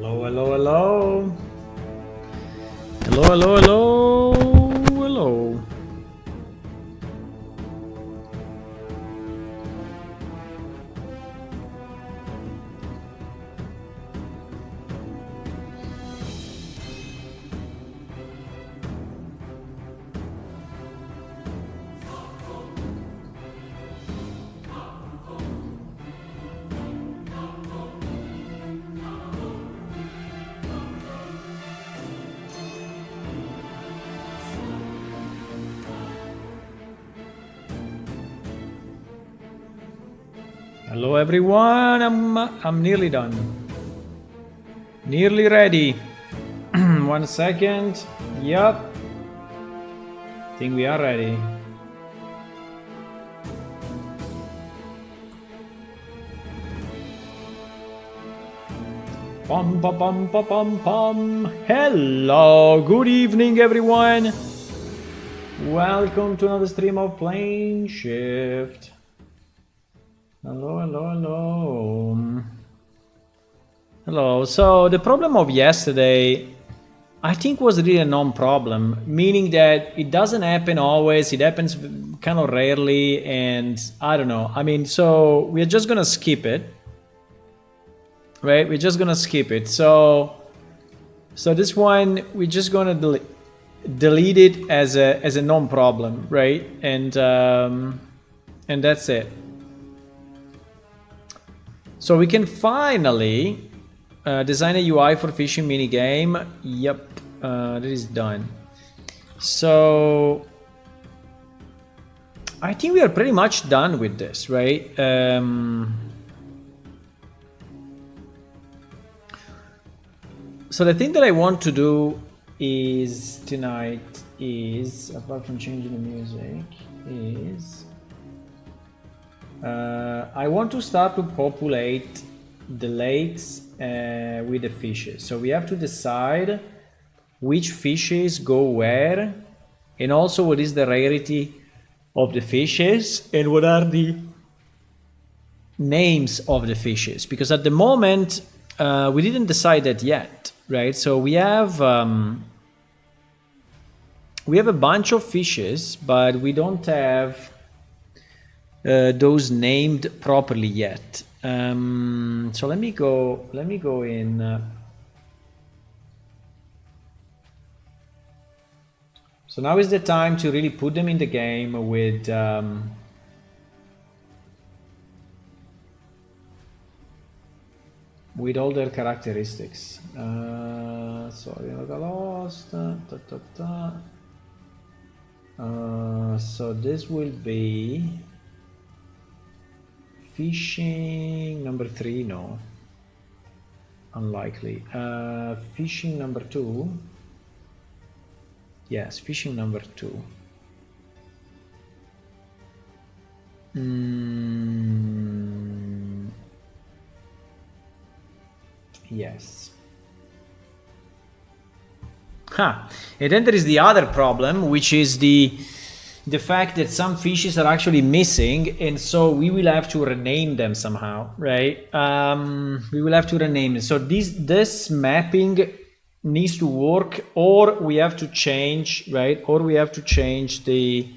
Hello, hello, hello. Hello, hello, hello, hello. Hello, everyone. I'm nearly done. Nearly ready. 1 second. Yep. Think we are ready. Pum pum pum pum pum pum. Hello. Good evening, everyone. Welcome to another stream of Plane Shift. Hello, hello, hello. Hello. So the problem of yesterday, I think, was really a non-problem, meaning that it doesn't happen always. It happens kind of rarely, and I don't know. I mean, so we're just gonna skip it, right? We're just gonna skip it. So this one we're just gonna delete it as a non-problem, right? And that's it. So we can finally design a UI for fishing minigame. Yep, that is done. So I think we are pretty much done with this, right? So the thing that I want to do is tonight is, apart from changing the music, is I want to start to populate the lakes with the fishes. So we have to decide which fishes go where, and also what is the rarity of the fishes, and what are the names of the fishes. Because at the moment we didn't decide that yet, right? So we have a bunch of fishes, but we don't have those named properly yet. So let me go in. So now is the time to really put them in the game with all their characteristics. Sorry, I got lost. So this will be fishing number 3. No, unlikely. Fishing number 2. Yes, fishing number 2. Yes. And then there is the other problem, which is the fact that some fishes are actually missing, and so we will have to rename them somehow, right? We will have to rename it. So this mapping needs to work, or we have to change, right? Or we have to change the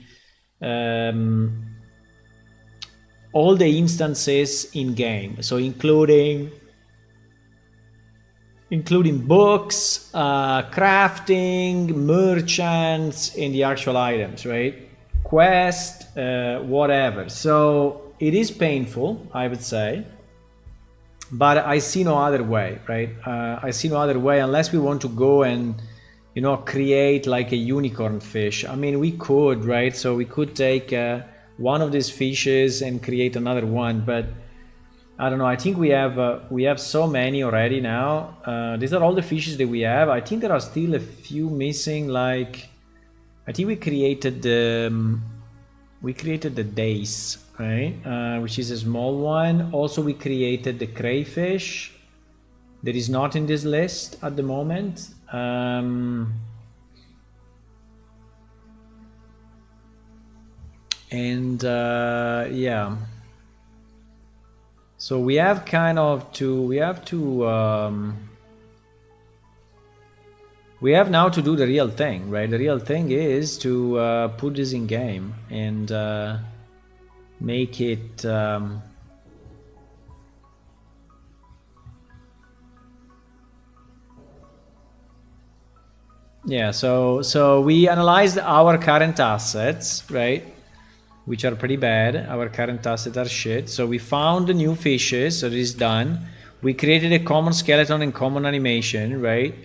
all the instances in game. So including books, crafting, merchants, and the actual items, right? Quest, whatever. So it is painful, I would say, but I see no other way, right? I see no other way unless we want to go and, create like a unicorn fish. I mean, we could, right? So we could take one of these fishes and create another one, but I don't know. I think we have so many already now. These are all the fishes that we have. I think there are still a few missing. Like, I think we created the dace, right? Which is a small one. Also, we created the crayfish. That is not in this list at the moment. Yeah. So we have kind of to we have now to do the real thing, right? The real thing is to put this in game and make it yeah, so we analyzed our current assets, right? Which are pretty bad. Our current assets are shit. So we found new fishes, so this is done. We created a common skeleton and common animation, right?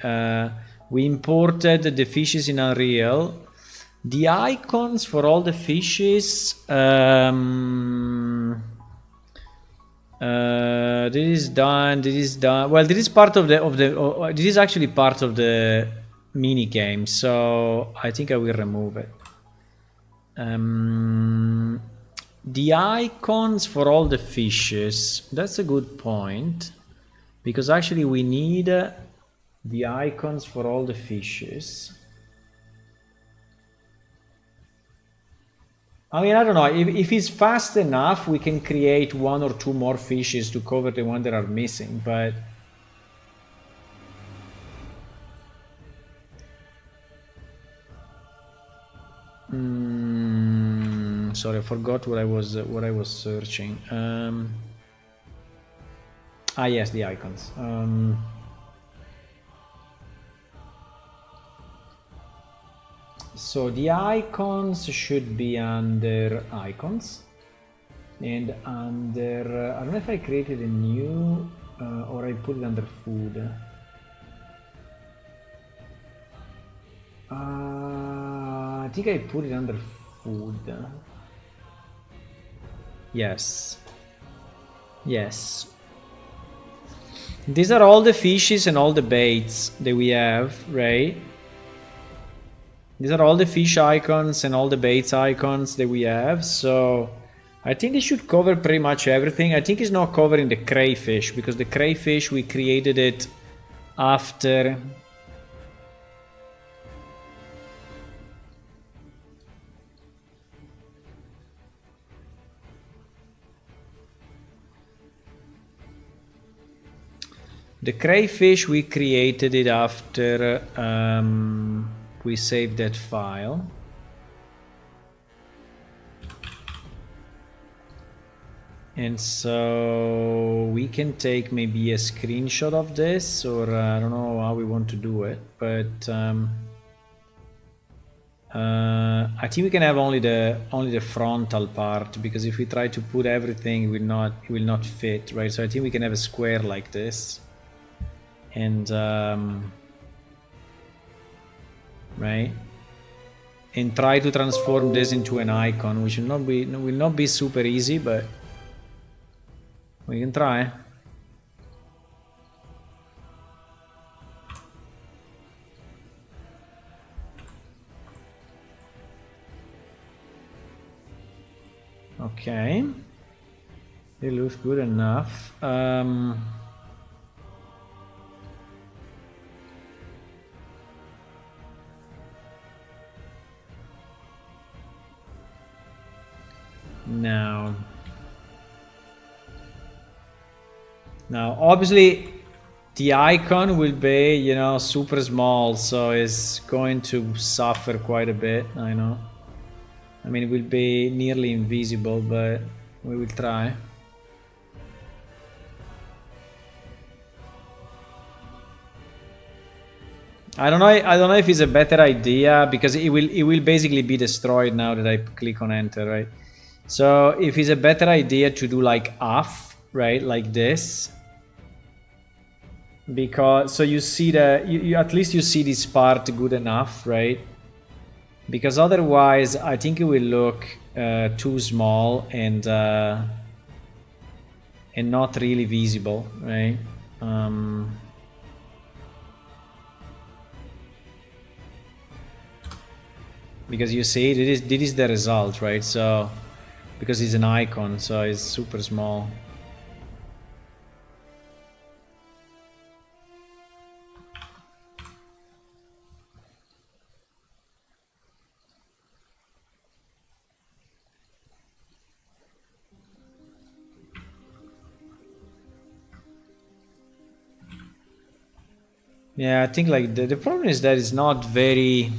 We imported the fishes in Unreal. The icons for all the fishes. This is done. This is done. Well, this is part of the. This is actually part of the mini game, so I think I will remove it. The icons for all the fishes. That's a good point, because actually we need the icons for all the fishes. I mean, I don't know, if it's fast enough, we can create 1 or 2 more fishes to cover the one that are missing, but sorry, I forgot what I was searching. Yes, the icons. So the icons should be under icons, and under I don't know if I created a new or I put it under food. I think I put it under food. Yes. Yes. These are all the fishes and all the baits that we have, right? These are all the fish icons and all the baits icons that we have, so I think they should cover pretty much everything. I think it's not covering the crayfish, because the crayfish, we created it after. The crayfish, we created it after we saved that file. And so we can take maybe a screenshot of this, or I don't know how we want to do it, but I think we can have only the frontal part, because if we try to put everything, it will not fit, right? So I think we can have a square like this, and right, and try to transform this into an icon, which will not be super easy, but we can try. Okay, it looks good enough. Now, obviously, the icon will be, you know, super small, so it's going to suffer quite a bit. I know. I mean, it will be nearly invisible, but we will try. I don't know if it's a better idea, because it will basically be destroyed now that I click on enter, right? So if it's a better idea to do like half, right, like this, because so you see you at least you see this part good enough, right? Because otherwise I think it will look too small and not really visible, right? Because you see this is the result, right? So because it's an icon, so it's super small. Yeah, I think like the problem is that it's not very.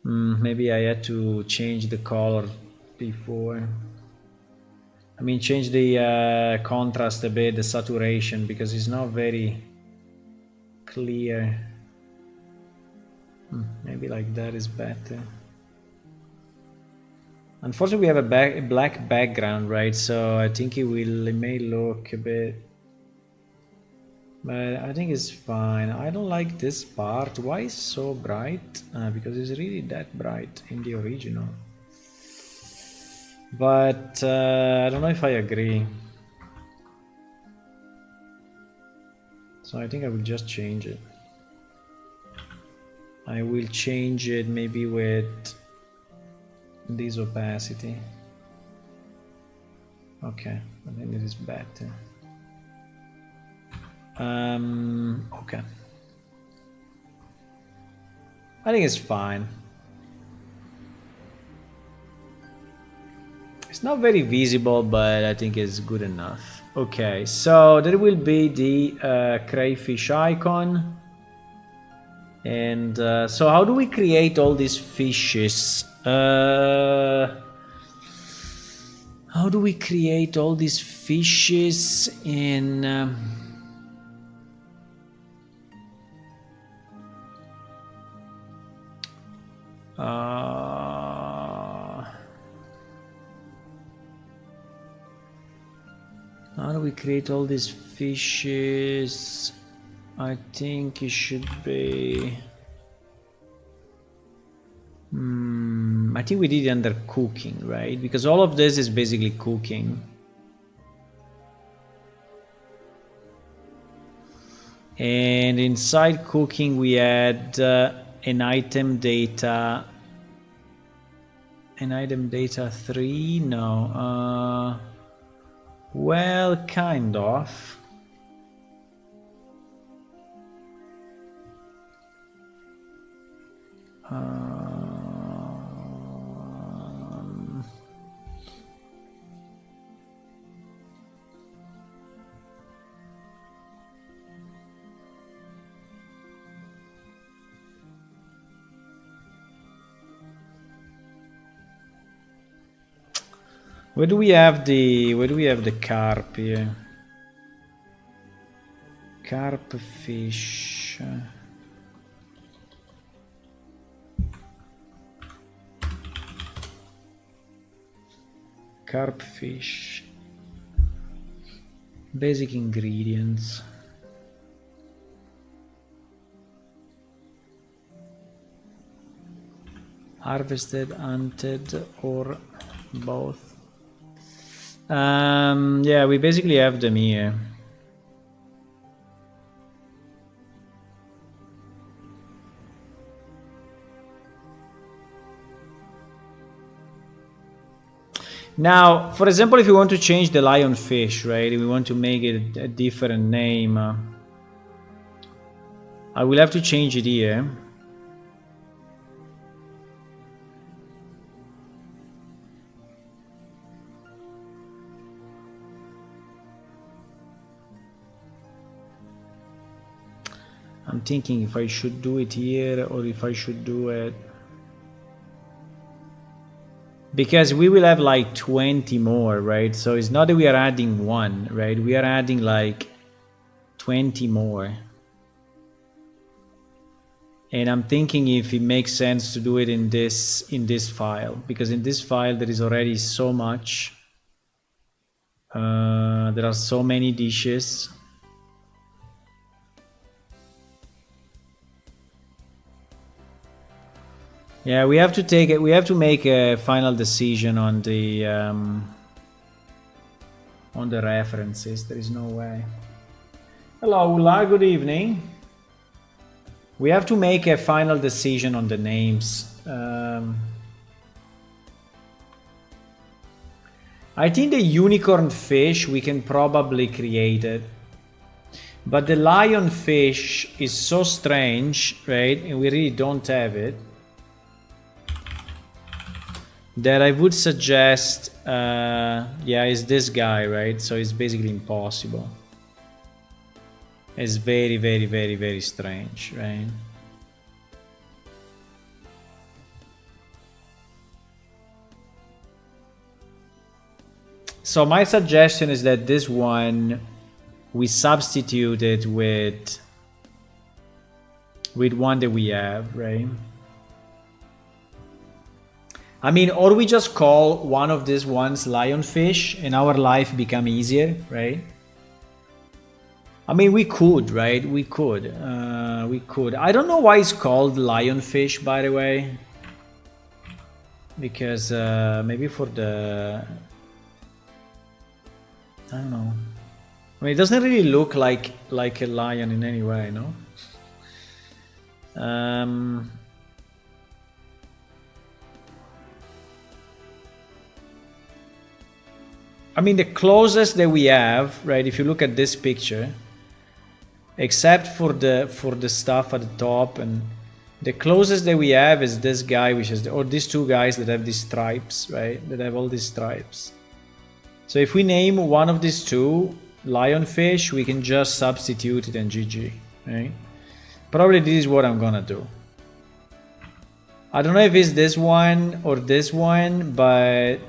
Maybe I had to change the color before. I mean, change the contrast a bit, the saturation, because it's not very clear. Maybe like that is better. Unfortunately, we have a black background, right? So I think it may look a bit, but I think it's fine. I don't like this part. Why is so bright? Because it's really that bright in the original. But I don't know if I agree. So I think I will just change it. I will change it maybe with this opacity. Okay, I think this is better. Okay. I think it's fine. It's not very visible, but I think it's good enough. Okay, so there will be the crayfish icon. And so how do we create all these fishes? How do we create all these fishes in... how do we create all these fishes? I think it should be... I think we did it under cooking, right? Because all of this is basically cooking. And inside cooking we had an item data... An item data 3? No. Well, kind of. Where do we have the carp here? Carp fish. Carp fish. Basic ingredients. Harvested, hunted, or both. Yeah, we basically have them here. Now, for example, if you want to change the lionfish, right? If we want to make it a different name, I will have to change it here. I'm thinking if I should do it here or if I should do it... Because we will have like 20 more, right? So it's not that we are adding one, right? We are adding like 20 more. And I'm thinking if it makes sense to do it in this file, because in this file there is already so much. There are so many dishes. Yeah, we have to take it. We have to make a final decision on the references. There is no way. Hello, Ula. Good evening. We have to make a final decision on the names. I think the unicorn fish we can probably create it, but the lionfish is so strange, right? And we really don't have it. That I would suggest, yeah, is this guy, right? So it's basically impossible. is very, very, very, very strange, right? So my suggestion is that this one we substitute it with one that we have, right? I mean, or we just call one of these ones lionfish and our life become easier, right? I mean, we could, right? We could. I don't know why it's called lionfish, by the way. Because maybe for the... I don't know. I mean, it doesn't really look like a lion in any way, no? I mean, the closest that we have, right? If you look at this picture, except for the stuff at the top, and the closest that we have is this guy, which is or these two guys that have these stripes, right? That have all these stripes. So if we name one of these two lionfish, we can just substitute it in GG, right? Probably this is what I'm gonna do. I don't know if it's this one or this one, but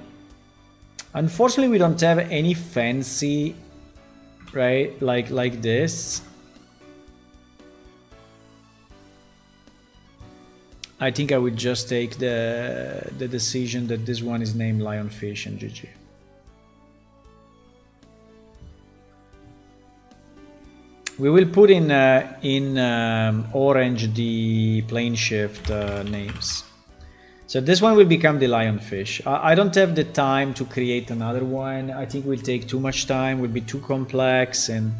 unfortunately we don't have any fancy, right? Like this. I think I would just take the decision that this one is named lionfish and GG. We will put in orange the plane shift names. So this one will become the lionfish. I don't have the time to create another one. I think it will take too much time, will be too complex, and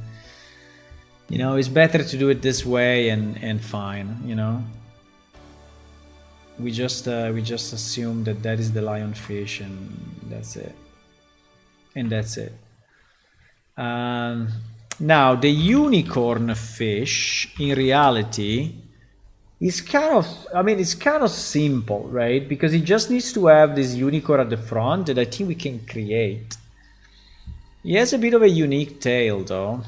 you know, it's better to do it this way and fine, you know. We just assume that that is the lionfish and that's it. And that's it. Now the unicorn fish in reality is kind of, I mean, it's kind of simple, right? Because it just needs to have this unicorn at the front that I think we can create. He has a bit of a unique tail though.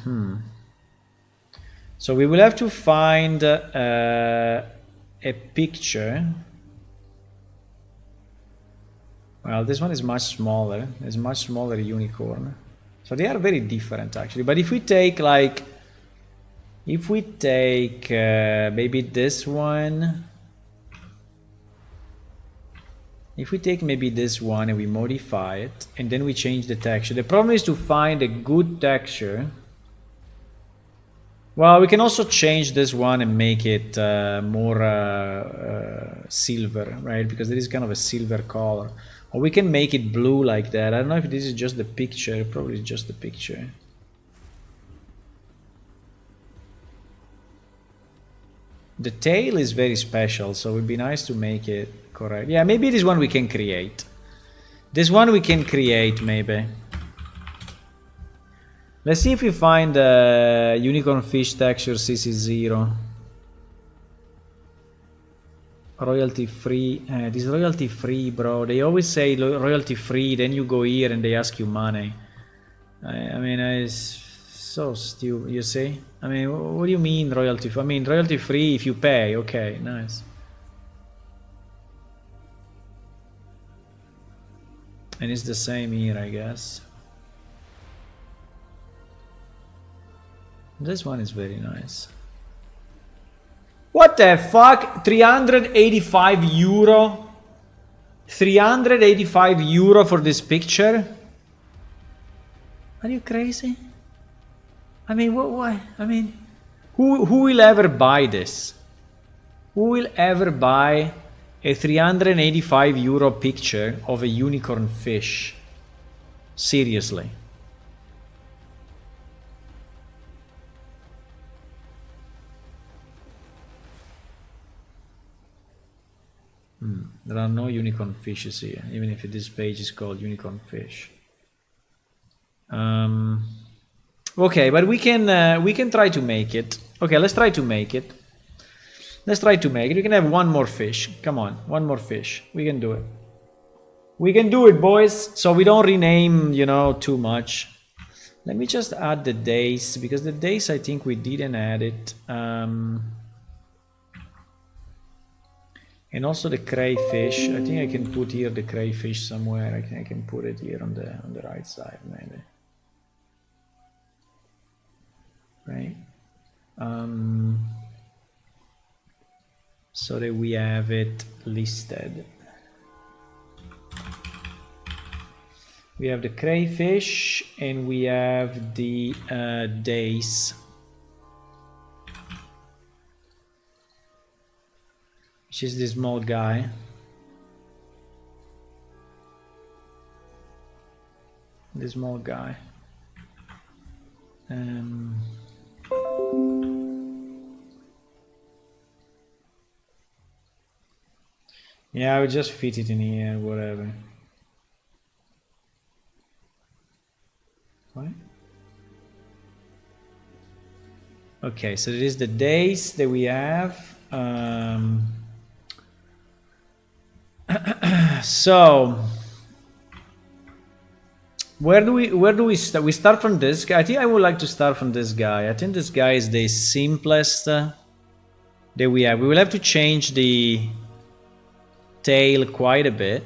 So we will have to find a picture. Well, this one is much smaller. It's much smaller unicorn. So they are very different actually. But if we take like, maybe this one. If we take maybe this one and we modify it and then we change the texture. The problem is to find a good texture. Well, we can also change this one and make it more silver, right? Because it is kind of a silver color. Or we can make it blue like that. I don't know if this is just the picture. Probably just the picture. The tail is very special, so it would be nice to make it correct. Yeah, maybe this one we can create. This one we can create, maybe. Let's see if we find unicorn fish texture CC0. Royalty free. This royalty free, bro. They always say royalty free, then you go here and they ask you money. I mean, it's so stupid, you see? I mean, what do you mean royalty free? I mean, royalty free if you pay. Okay, nice. And it's the same here, I guess. This one is very nice. What the fuck? 385 euro? 385 euro for this picture? Are you crazy? I mean, what? I mean, who will ever buy this? Who will ever buy a 385 euro picture of a unicorn fish? Seriously. There are no unicorn fishes here, even if this page is called unicorn fish. Okay, but we can try to make it. Okay, let's try to make it. Let's try to make it. We can have one more fish. Come on, one more fish. We can do it. We can do it, boys. So we don't rename, you know, too much. Let me just add the days, because the days I think we didn't add it. And also the crayfish. I think I can put here the crayfish somewhere. I can put it here on the right side, maybe. Right. So that we have it listed. We have the crayfish and we have the days. Which is this small guy. This small guy. Yeah, I would just fit it in here, whatever. What? Okay, so it is the days that we have. So where do we start? We start from this guy. I think I would like to start from this guy. I think this guy is the simplest that we have. We will have to change the tail quite a bit.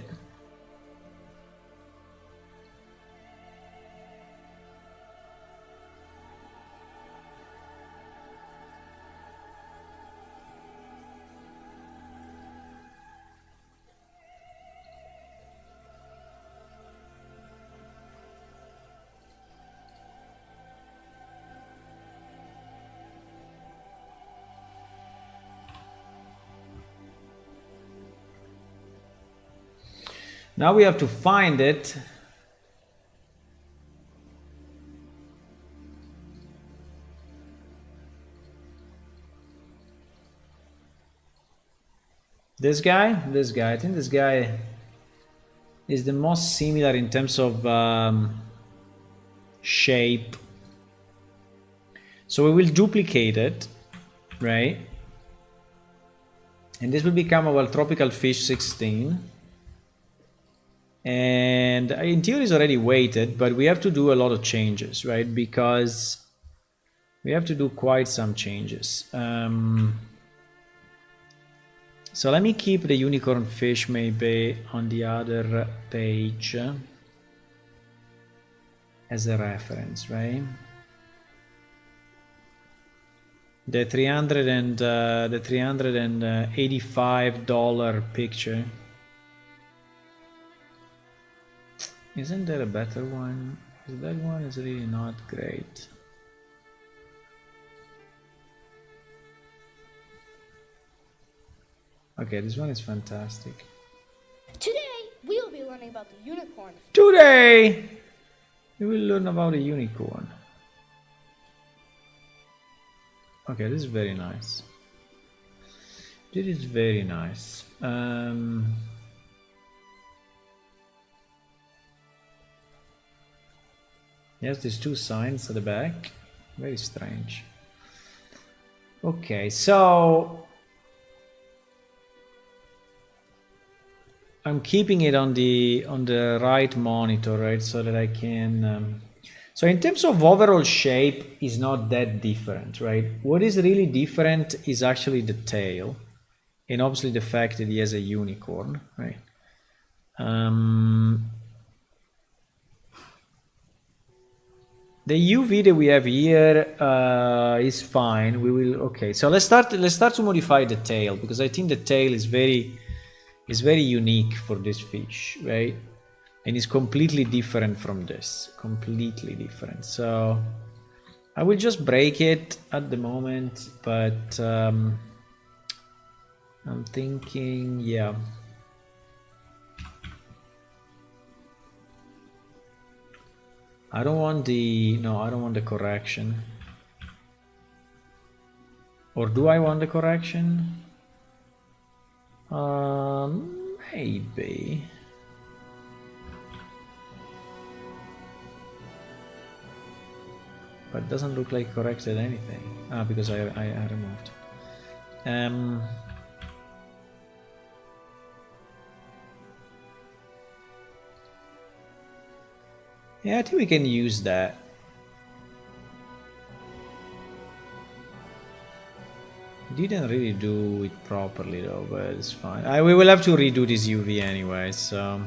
Now we have to find it. This guy, I think this guy is the most similar in terms of shape. So we will duplicate it, right? And this will become our tropical fish 16. And in theory is already weighted, but we have to do a lot of changes, right? Because we have to do quite some changes. So let me keep the unicorn fish maybe on the other page as a reference, right? The $385 picture. Isn't there a better one? That one is really not great. Okay, this one is fantastic. Today, we will be learning about the unicorn. Today, we will learn about a unicorn. Okay, this is very nice. This is very nice. Yes, there's two signs at the back. Very strange. Okay, so I'm keeping it on the right monitor, right, so that I can. So in terms of overall shape, is not that different, right? What is really different is actually the tail, and obviously the fact that he has a unicorn, right? The UV that we have here is fine. We will okay. So let's start to modify the tail, because I think the tail is very unique for this fish, right? And it's completely different from this. Completely different. So I will just break it at the moment, but I'm thinking, yeah. I don't want the correction. Or do I want the correction? Maybe. But it doesn't look like corrected anything. Because I removed. Yeah, I think we can use that. didn't really do it properly though, but it's fine. We will have to redo this UV anyway, so...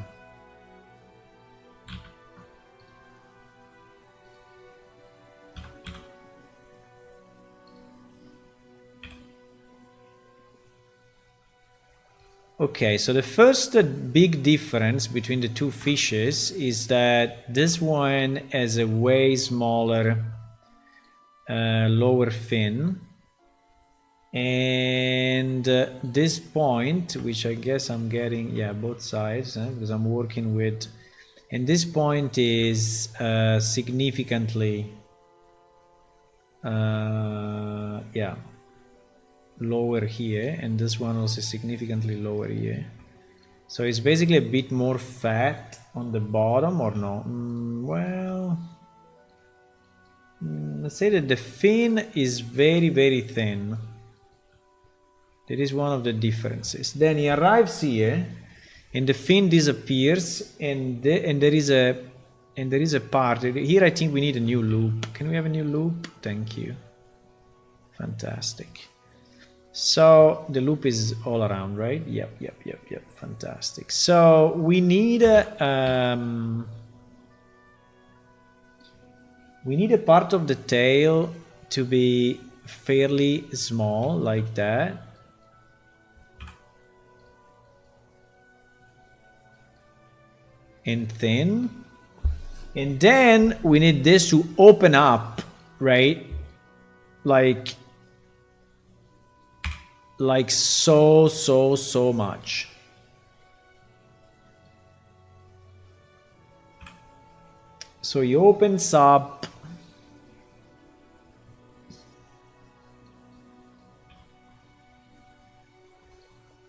Okay, so the first big difference between the two fishes is that this one has a way smaller lower fin, and this point, which I guess I'm getting, yeah, both sides, because I'm working with, and this point is significantly, yeah, lower here, and this one also significantly lower here. So it's basically a bit more fat on the bottom, or no? Well, let's say that the fin is very, very thin. That is one of the differences. Then he arrives here, and the fin disappears, and there is a part here. I think we need a new loop. Can we have a new loop? Thank you. Fantastic. So the loop is all around, right? Yep. Fantastic. So we need a part of the tail to be fairly small, like that. And thin. And then we need this to open up, right? Like so much. So he opens up.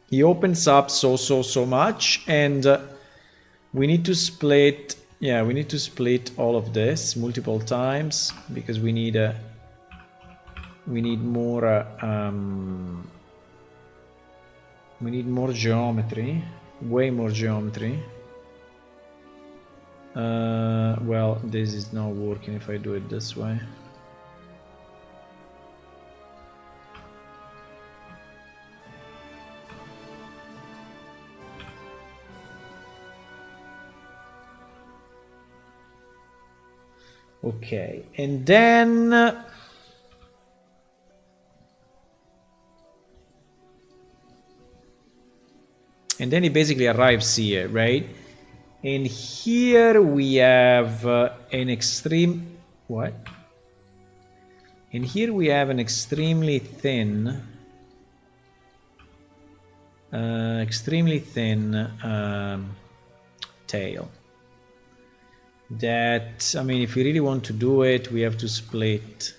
He opens up so much, and we need to split. Yeah, we need to split all of this multiple times because we need more. We need more geometry, way more geometry. Well, this is not working if I do it this way. Okay, and then he basically arrives here, right? And here we have an extreme... What? And here we have an extremely thin... tail. That, I mean, if we really want to do it, we have to split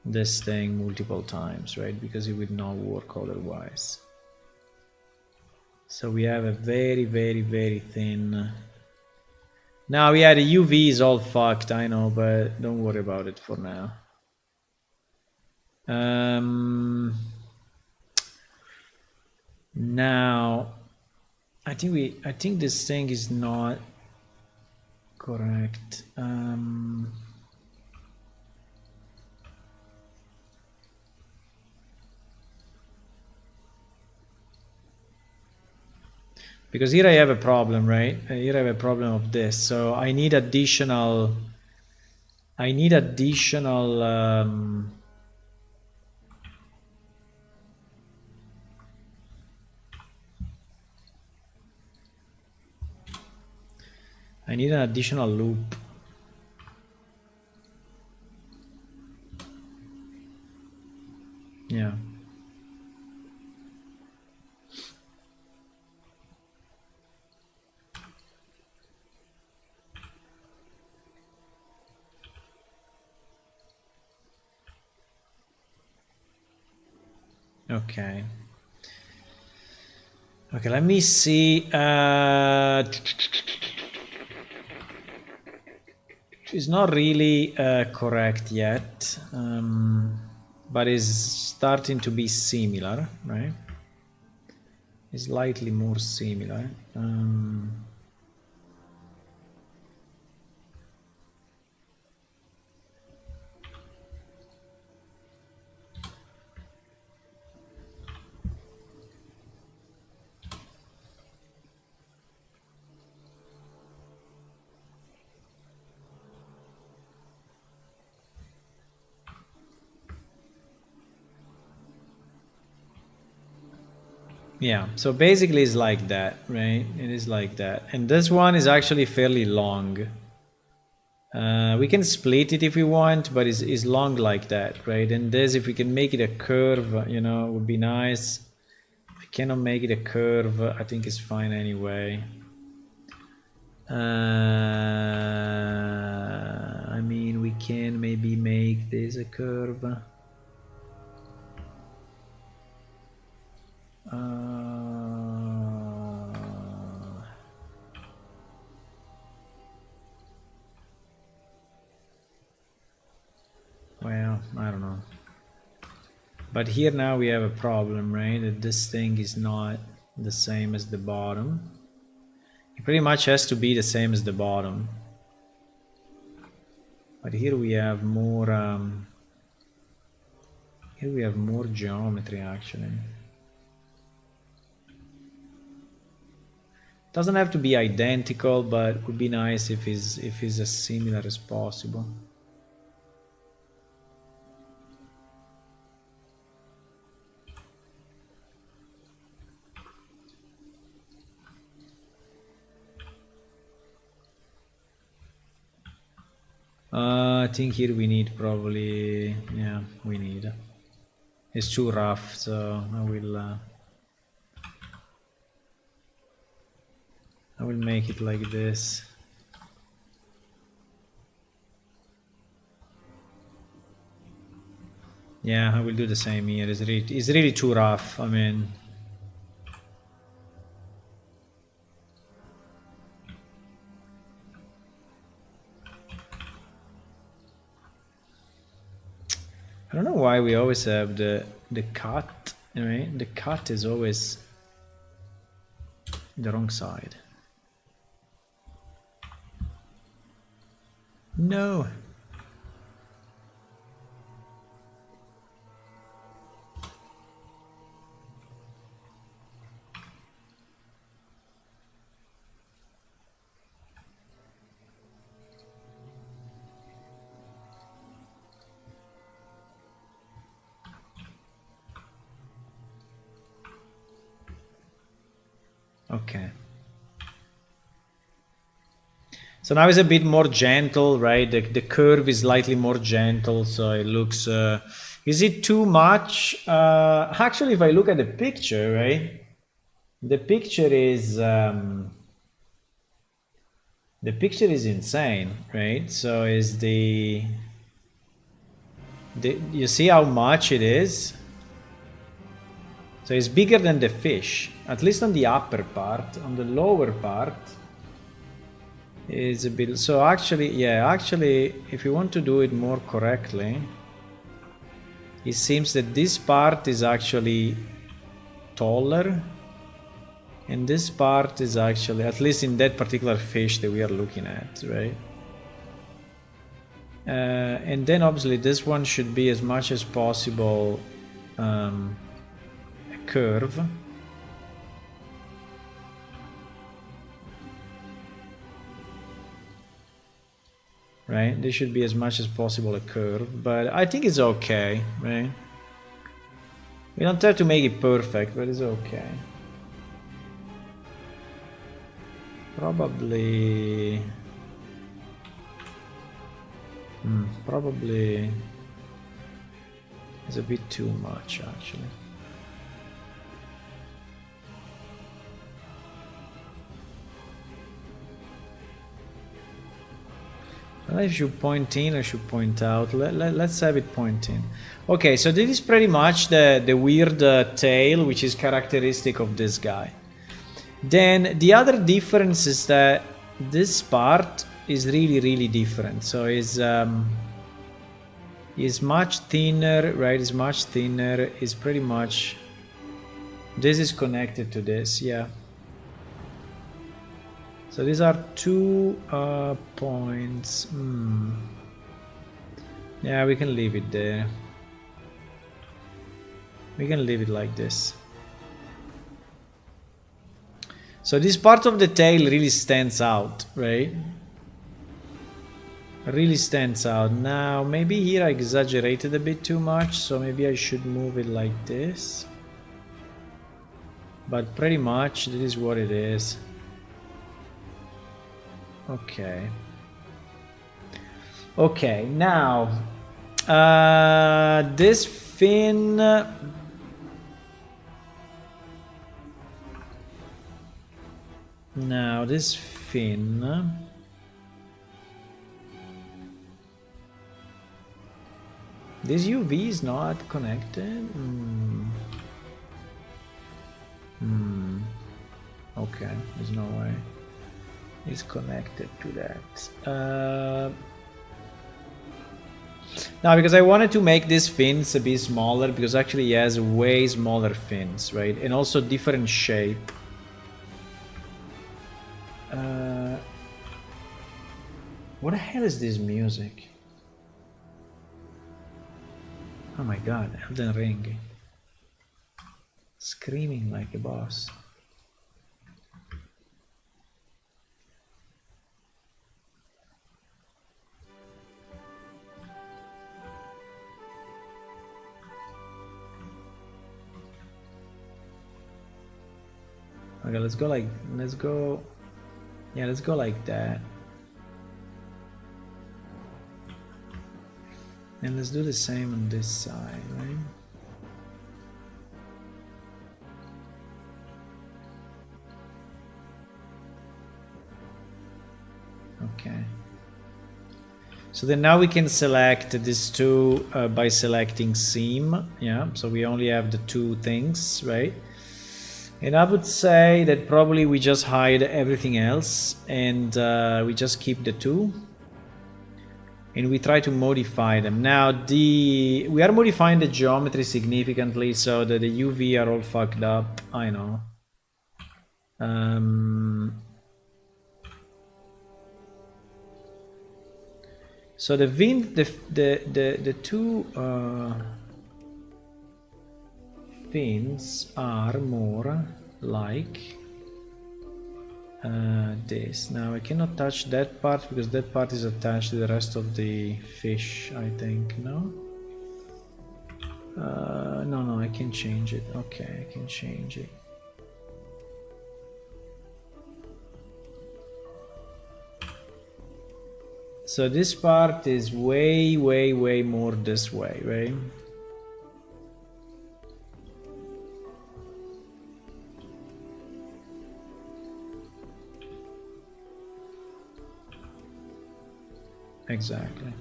this thing multiple times, right? Because it would not work otherwise. So we have a very thin... Now, yeah, the UV is all fucked, I know, but don't worry about it for now. Now, I think this thing is not correct. Because here I have a problem, right? Here I have a problem of this, so I need additional... I need additional an additional loop. Yeah. Okay. Okay, let me see. It's not really correct yet, but it's starting to be similar, right? It's slightly more similar. Yeah, so basically it's like that, right? It is like that. And this one is actually fairly long. We can split it if we want, but it's long like that, right? And this, if we can make it a curve, you know, would be nice. If we cannot make it a curve, I think it's fine anyway. I mean, we can maybe make this a curve. Well, I don't know. But here now we have a problem, right? That this thing is not the same as the bottom. It pretty much has to be the same as the bottom. But here we have more geometry actually. Doesn't have to be identical, but it would be nice if it's as similar as possible. I think here we need probably, yeah, we need. It's too rough, so I will make it like this. Yeah, I will do the same here. It's really too rough. I mean, I don't know why we always have the cut. Anyway, the cut is always the wrong side. No. Okay. So now it's a bit more gentle, right? The curve is slightly more gentle, so it looks... is it too much? Actually, if I look at the picture, right? The picture is... the picture is insane, right? So is the... You see how much it is? So it's bigger than the fish, at least on the upper part. On the lower part is a bit... So actually, yeah, actually, if you want to do it more correctly, it seems that this part is actually taller, and this part is actually, at least in that particular fish that we are looking at, right? And then obviously this one should be as much as possible a curve. Right, this should be as much as possible a curve, but I think it's okay, right? We don't have to make it perfect, but it's okay. Probably... probably it's a bit too much, actually. I should point in, I should point out. Let's have it point in. Okay, so this is pretty much the weird tail, which is characteristic of this guy. Then the other difference is that this part is really different. So is much thinner, right? Is much thinner. Is pretty much... This is connected to this, yeah. So these are 2 points. Yeah, we can leave it there. We can leave it like this. So this part of the tail really stands out, right? Really stands out. Now, maybe here I exaggerated a bit too much, so maybe I should move it like this. But pretty much this is what it is. Okay. Okay, now this fin. Now this fin. This UV is not connected. Okay, there's no way it's connected to that. Now, because I wanted to make these fins a bit smaller, because actually he has way smaller fins, right? And also different shape. What the hell is this music? Oh my god, Elden Ring. Screaming like a boss. Okay, let's go like that. And let's do the same on this side, right? Okay. So then now we can select these two by selecting seam. Yeah, so we only have the two things, right? And I would say that probably we just hide everything else and we just keep the two. And we try to modify them. Now we are modifying the geometry significantly so that the UV are all fucked up. I know. So the two fins are more like this. Now I cannot touch that part because that part is attached to the rest of the fish, I think. No? No, I can change it. Okay, I can change it. So this part is way more this way, right? Exactly.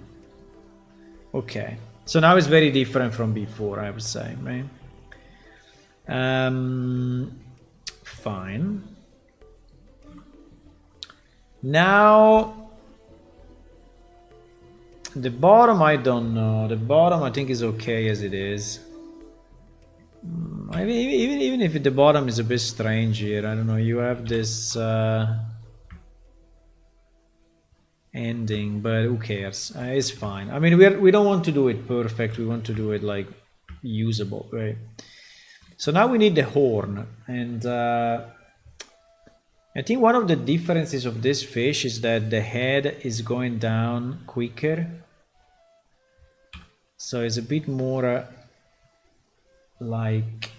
Okay. So now it's very different from before, I would say, right? Fine. Now, the bottom, I don't know. The bottom, I think, is okay as it is. I mean, even if the bottom is a bit strange here, I don't know. You have this ending, but who cares? It's fine. I mean, we don't want to do it perfect. We want to do it like usable, right? So now we need the horn, and I think one of the differences of this fish is that the head is going down quicker. So it's a bit more like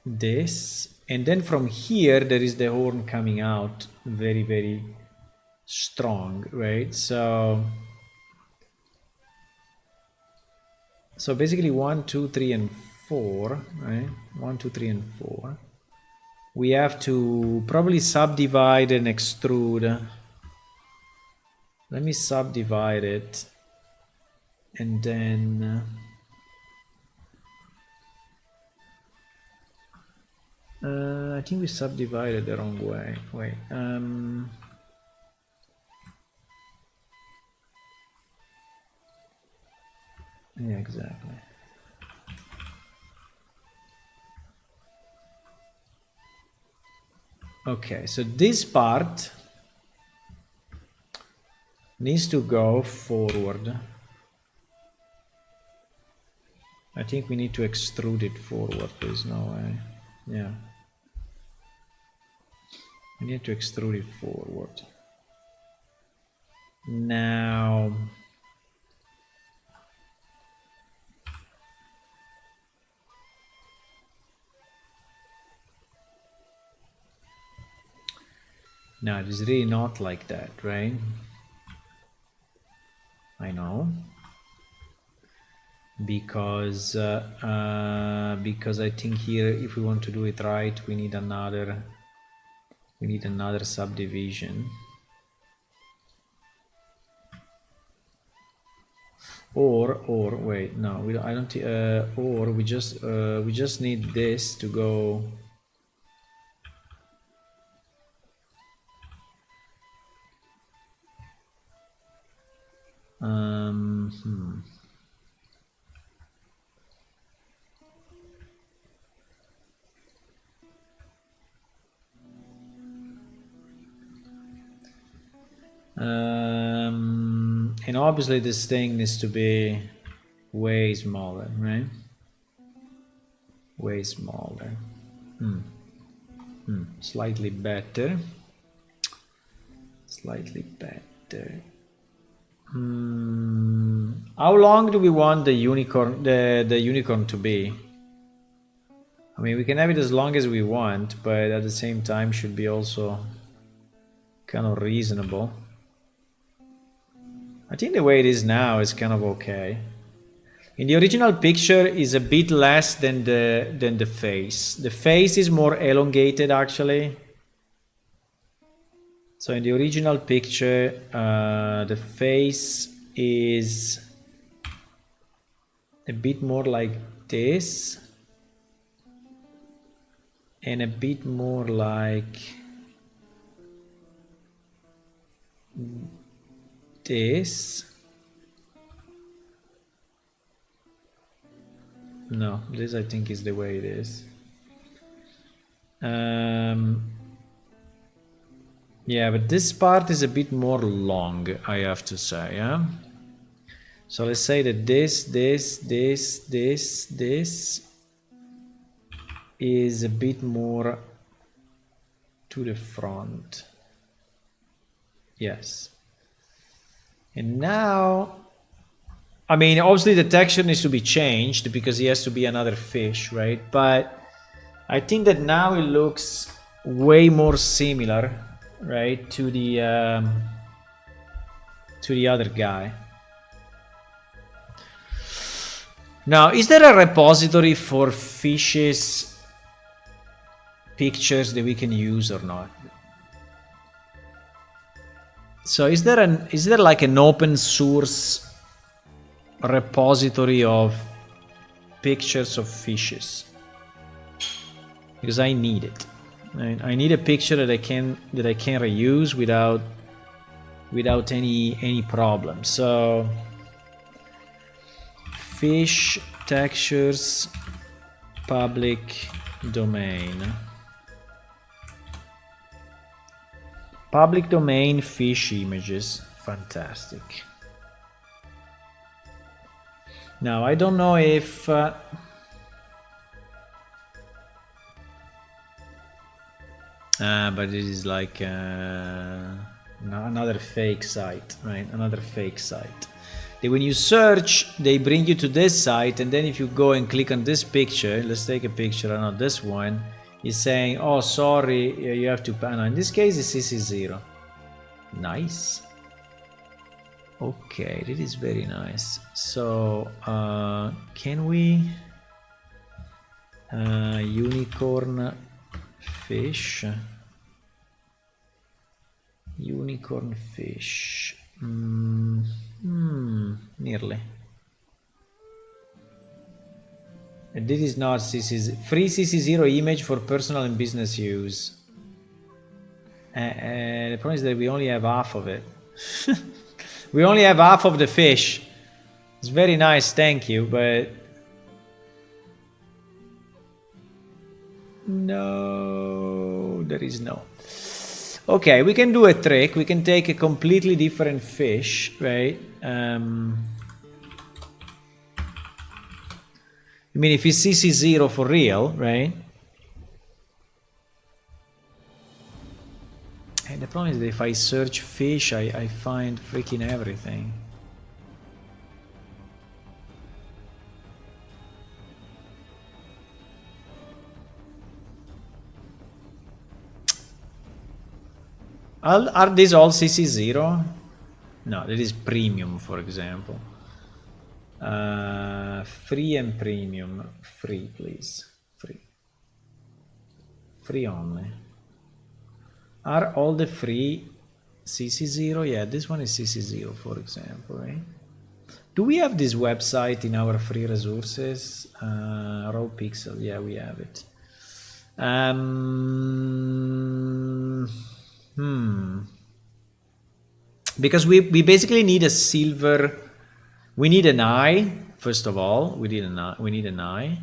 this. And then from here, there is the horn coming out very strong, right? So basically 1, 2, 3, and 4, right? 1, 2, 3, and 4. We have to probably subdivide and extrude. Let me subdivide it. And then I think we subdivided the wrong way. Wait. Yeah, exactly. Okay, so this part needs to go forward. I think we need to extrude it forward. There's no way. Yeah. We need to extrude it forward. Now, No, it is really not like that, right? I know. Because I think here, if we want to do it right, we need another subdivision. Or wait, no, we don't, I don't. Or we just need this to go. Hmm. And obviously this thing needs to be way smaller, right? Way smaller. Slightly better. Slightly better. How long do we want the unicorn to be? I mean, we can have it as long as we want, but at the same time should be also kind of reasonable. I think the way it is now is kind of okay. In the original picture is a bit less than the face. The face is more elongated actually. So in the original picture, the face is a bit more like this, and a bit more like this. No, this I think is the way it is. Yeah, but this part is a bit more long, I have to say, yeah? So let's say that this is a bit more to the front. Yes. And now, I mean, obviously the texture needs to be changed because he has to be another fish, right? But I think that now it looks way more similar, right, to the other guy. Now, is there a repository for fishes pictures that we can use or not? So is there like an open source repository of pictures of fishes? Because I need it. I need a picture that I can reuse without any problem. So fish textures public domain. Public domain fish images. Fantastic. Now I don't know if but it is like another fake site, right? Another fake site. When you search, they bring you to this site, and then if you go and click on this picture, let's take a picture, I don't know, this one, is saying, oh, sorry, you have to, no, in this case, it's CC0. Nice. Okay, this is very nice. So, can we, unicorn fish, unicorn fish, nearly. And this is not CC, free CC0 image for personal and business use. The problem is that we only have half of it. We only have half of the fish. It's very nice, thank you, but no, there is no. Okay, we can do a trick. We can take a completely different fish, right? I mean, if it's CC0 for real, right? And the problem is that if I search fish, I find freaking everything. Are these all CC0? No, that is premium, for example. Free and premium. Free, please. Free. Free only. Are all the free CC0? Yeah, this one is CC0, for example, right? Do we have this website in our free resources? Raw pixel, yeah, we have it. Because we basically need a silver. We need an eye, first of all. We need an eye.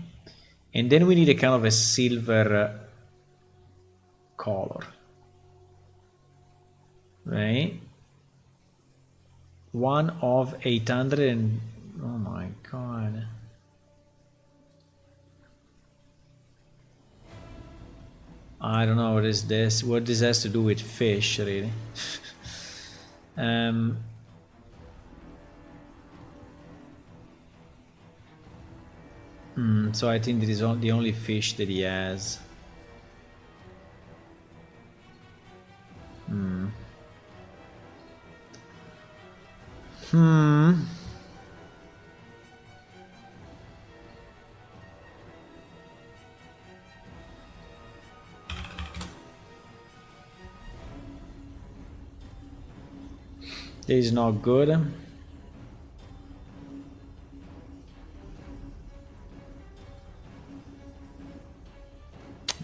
And then we need a kind of a silver color. Right? 1 of 800 and... Oh my god. I don't know what is this. What this has to do with fish, really. So I think this is the only fish that he has. This is not good.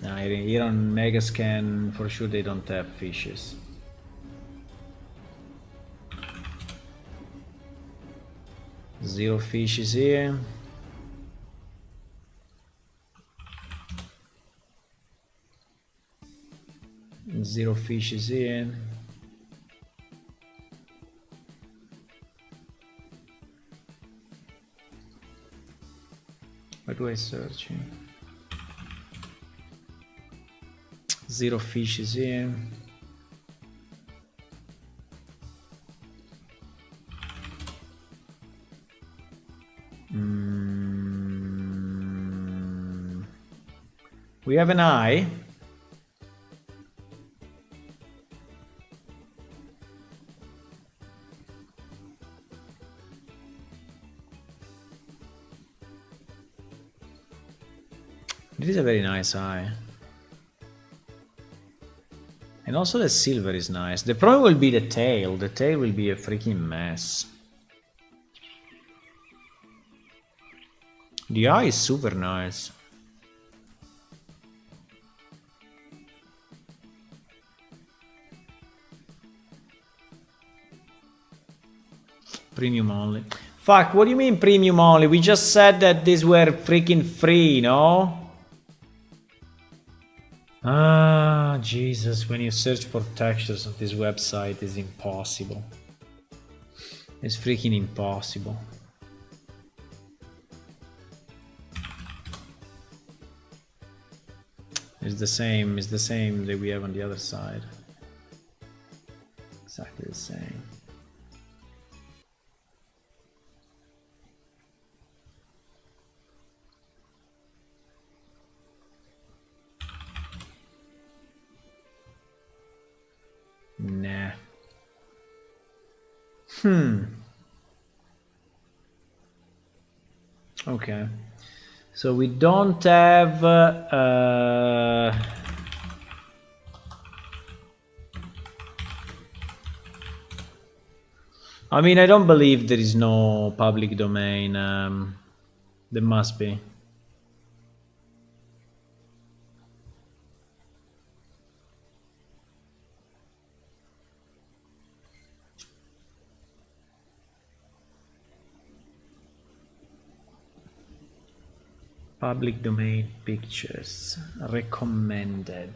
Nah, here on Megascan, for sure they don't have fishes. Zero fishes here. Zero fishes here. Where do I search? Zero fishes here. We have an eye. It is a very nice eye. And also the silver is nice. The problem will be the tail. The tail will be a freaking mess. The eye is super nice. Premium only. Fuck, what do you mean premium only? We just said that these were freaking free, no? Ah, Jesus, when you search for textures on this website, it's impossible. It's freaking impossible. It's the same that we have on the other side. Exactly the same. Nah. Okay. So we don't have... I mean, I don't believe there is no public domain. There must be. Public domain pictures recommended.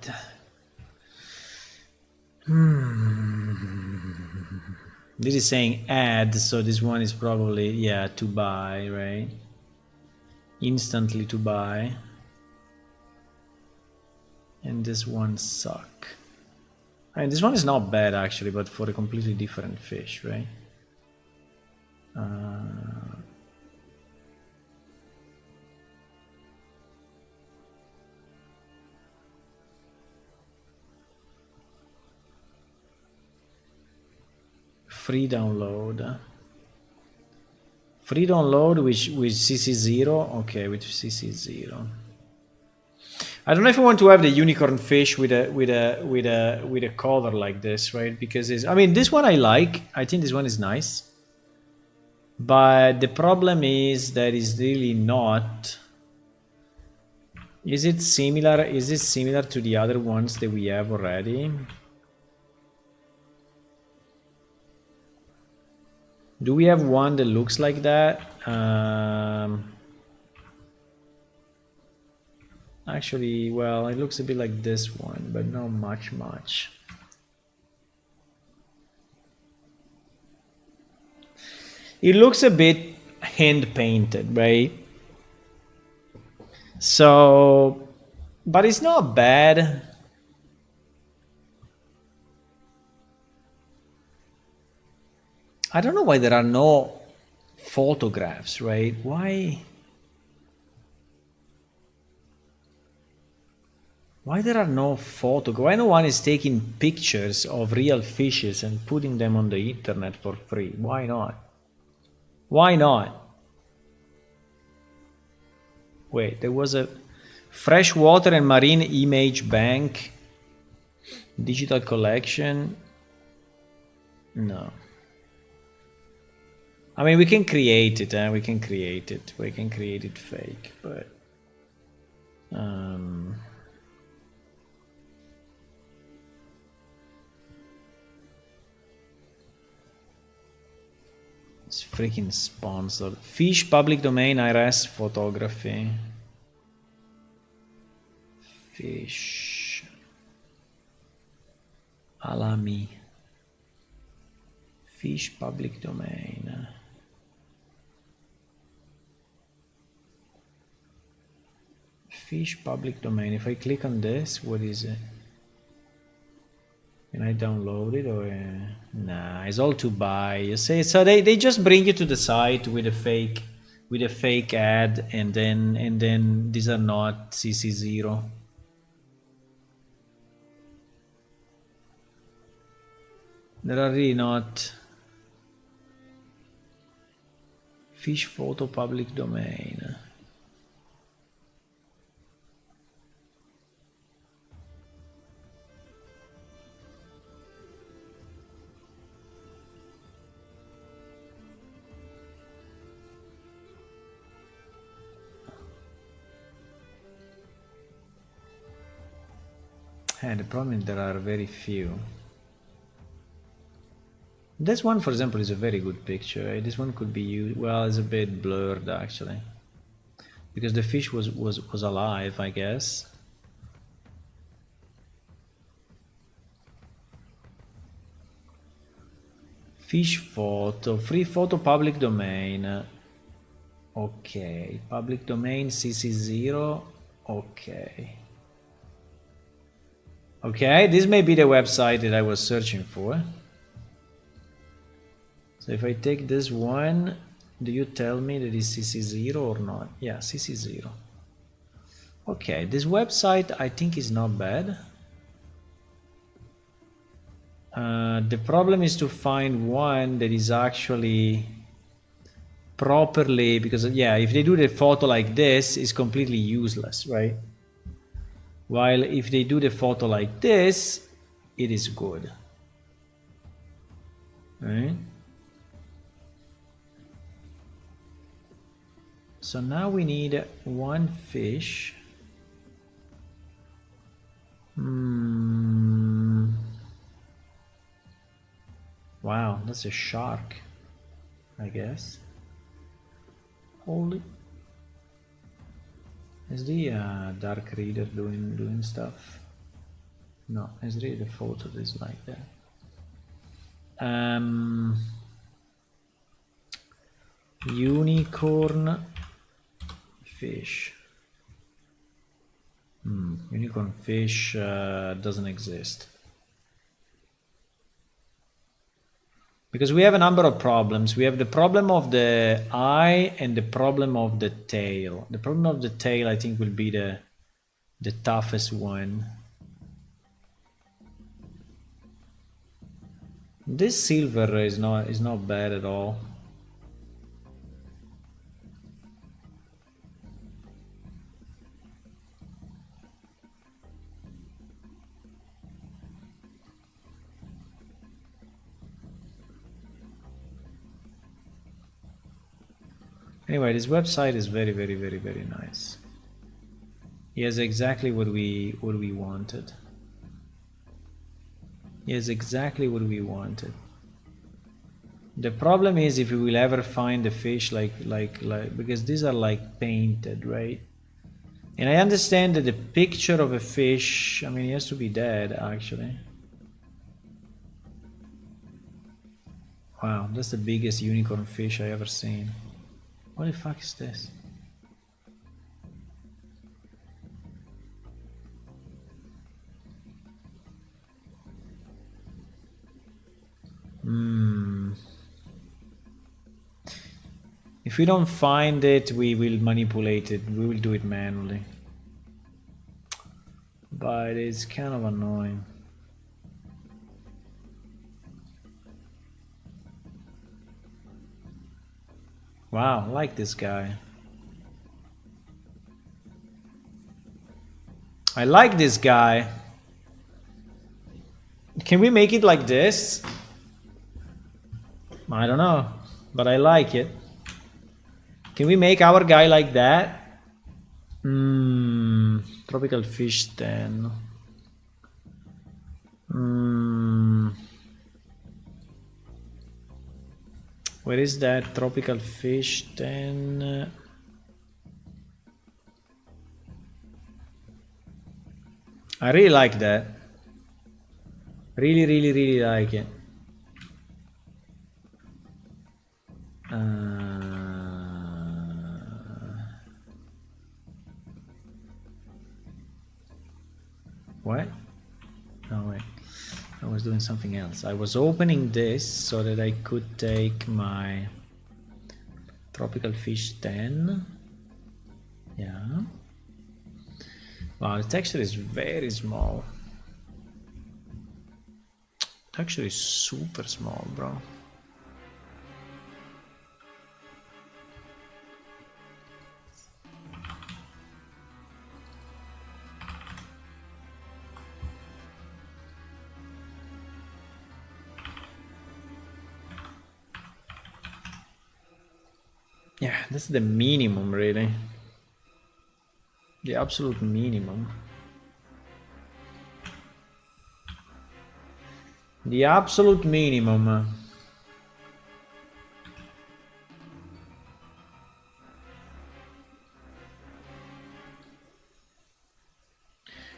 This is saying add, so this one is probably, yeah, to buy, right? Instantly to buy. And this one suck. I mean, this one is not bad actually, but for a completely different fish, right? free download. Free download with CC0. Okay, with CC0. I don't know if I want to have the unicorn fish with a color like this, right? Because I mean, this one I like. I think this one is nice. But the problem is that it's really not. Is it similar? Is it similar to the other ones that we have already? Do we have one that looks like that? Actually, well, it looks a bit like this one, but not much. It looks a bit hand painted, right? So, but it's not bad. I don't know why there are no photographs, right? Why there are no photographs? Why no one is taking pictures of real fishes and putting them on the internet for free? Why not? Why not? Wait, there was a freshwater and marine image bank digital collection. No. I mean, we can create it, we can create it. We can create it fake, but it's freaking sponsored. Fish public domain IRS photography. Fish. Alami. Fish public domain. Fish public domain. If I click on this, what is it? Can I download it or nah? It's all to buy. You see, so they just bring you to the site with a fake ad, and then these are not CC0. There are really not. Fish photo public domain. And the problem is there are very few. This one, for example, is a very good picture. This one could be used. Well, it's a bit blurred actually, because the fish was alive, I guess. Fish photo, free photo, public domain. Okay, public domain CC0. Okay. Okay, this may be the website that I was searching for. So if I take this one, do you tell me that it's CC0 or not? Yeah, CC0. Okay, this website I think is not bad. The problem is to find one that is actually properly, because yeah, if they do the photo like this, it's completely useless, right? While if they do the photo like this, it is good, right? So now we need one fish. Wow, that's a shark, I guess. Holy. Is the dark reader doing stuff? No, it's really the photo that is like that. Unicorn fish. Unicorn fish doesn't exist. Because we have a number of problems. We have the problem of the eye and the problem of the tail. The problem of the tail, I think, will be the toughest one. This silver is not bad at all. Anyway, this website is very nice. He has exactly what we wanted. He has exactly what we wanted. The problem is if we will ever find a fish like because these are like painted, right? And I understand that the picture of a fish, I mean, he has to be dead actually. Wow, that's the biggest unicorn fish I ever seen. What the fuck is this? If we don't find it, we will manipulate it. We will do it manually. But it's kind of annoying. Wow, I like this guy. I like this guy. Can we make it like this? I don't know, but I like it. Can we make our guy like that? Tropical fish den. Where is that tropical fish den? I really like that. Really like it. What? Oh wait, I was doing something else. I was opening this so that I could take my tropical fish 10. Yeah. Wow, the texture is very small. Texture is super small, bro. Yeah, that's the minimum, really. The absolute minimum. The absolute minimum.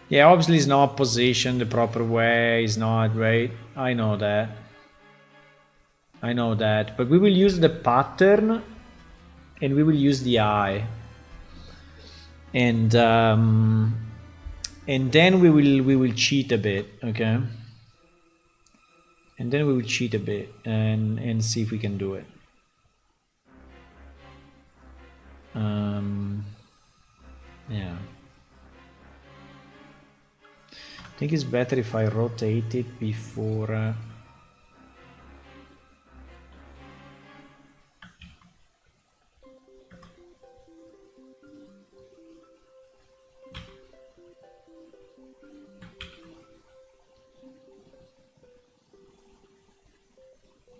Yeah, obviously it's not positioned the proper way, it's not right. I know that. I know that. But we will use the pattern and we will use the eye. And then we will cheat a bit, okay? And then we will cheat a bit and see if we can do it. Yeah. I think it's better if I rotate it before...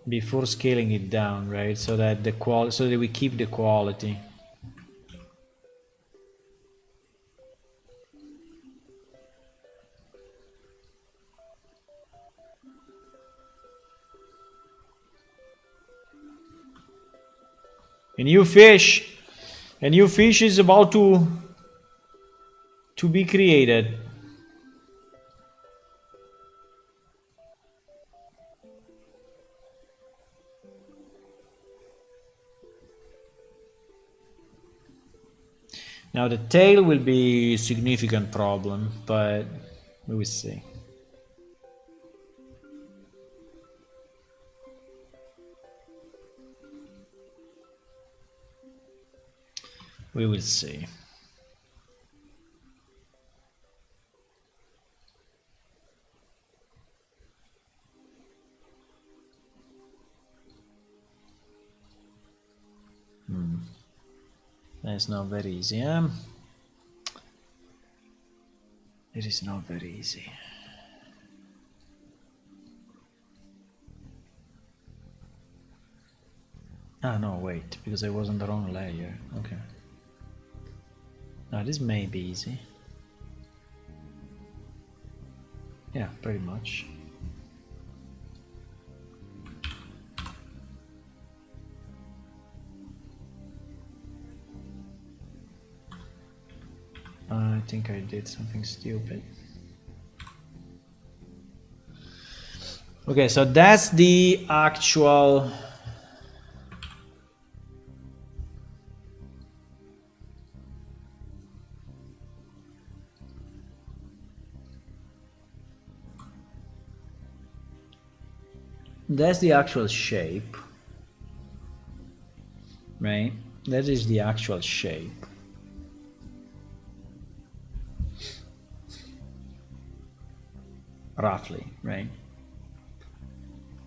before scaling it down, right? So that the quality, so that we keep the quality. A new fish is about to be created. Now the tail will be a significant problem, but we will see. We will see. That's not very easy, huh? It is not very easy. Ah, no, wait, because I was on the wrong layer. Okay. Now this may be easy. Yeah, pretty much. I think I did something stupid. Okay, so that's the actual... That's the actual shape, right? That is the actual shape. Roughly, right?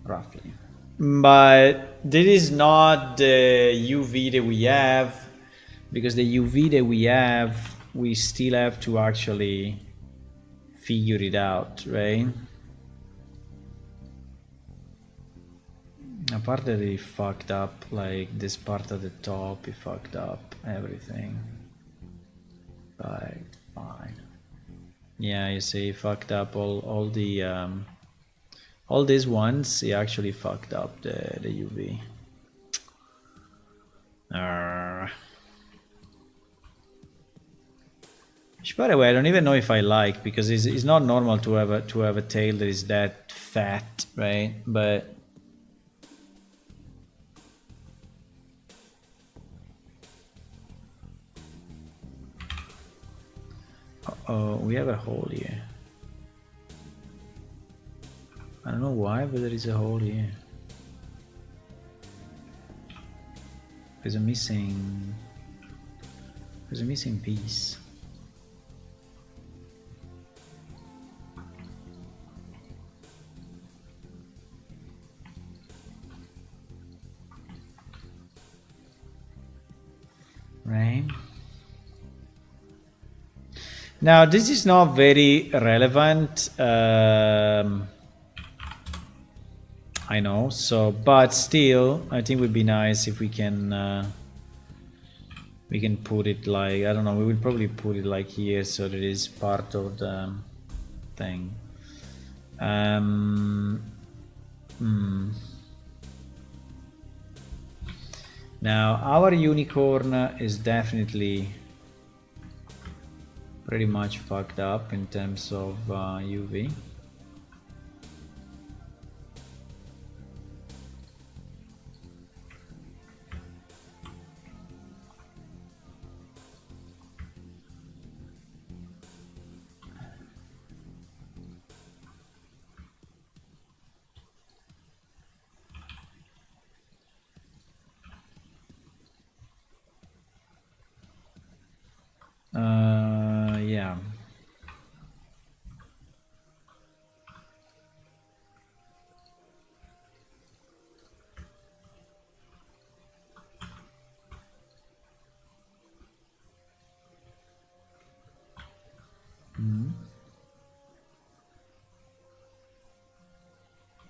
Roughly. But this is not the UV that we have, because the UV that we have, we still have to actually figure it out, right? Apart that he fucked up, like this part at the top, he fucked up everything. But fine. Yeah, you see, he fucked up all these ones. He actually fucked up the UV. Which, by the way, I don't even know if I like, because it's not normal to have a tail that is that fat, right? But oh, we have a hole here. I don't know why, but there is a hole here. There's a missing piece. Right? Now this is not very relevant. I know, so, but still, I think it would be nice if we can put it like, I don't know, we will probably put it like here, so that it is part of the thing. Now our unicorn is definitely pretty much fucked up in terms of UV. Yeah.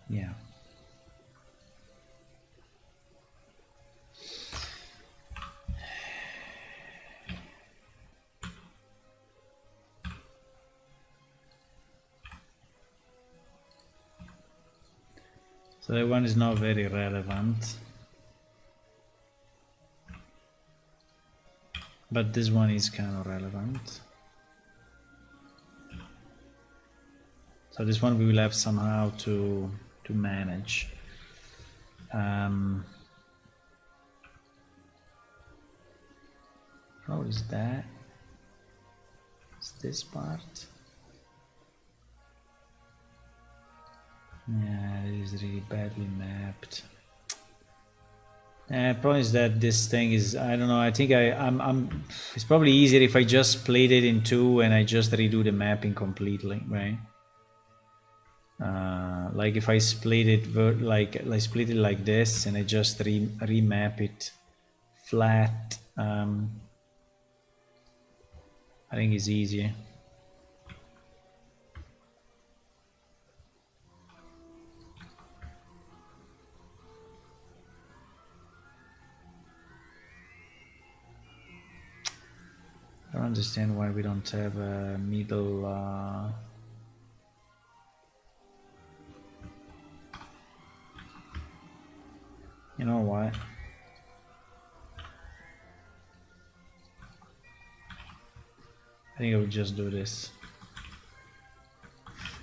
Yeah. So that one is not very relevant. But this one is kind of relevant. So this one we will have somehow to manage. How is that? Is this part? Yeah, it is really badly mapped. Problem is that this thing is, I don't know, I think I'm it's probably easier if I just split it in two and I just redo the mapping completely, right? Like if I split it like I split it like this and I just remap it flat. I think it's easier. I don't understand why we don't have a middle. You know what? I think I will just do this.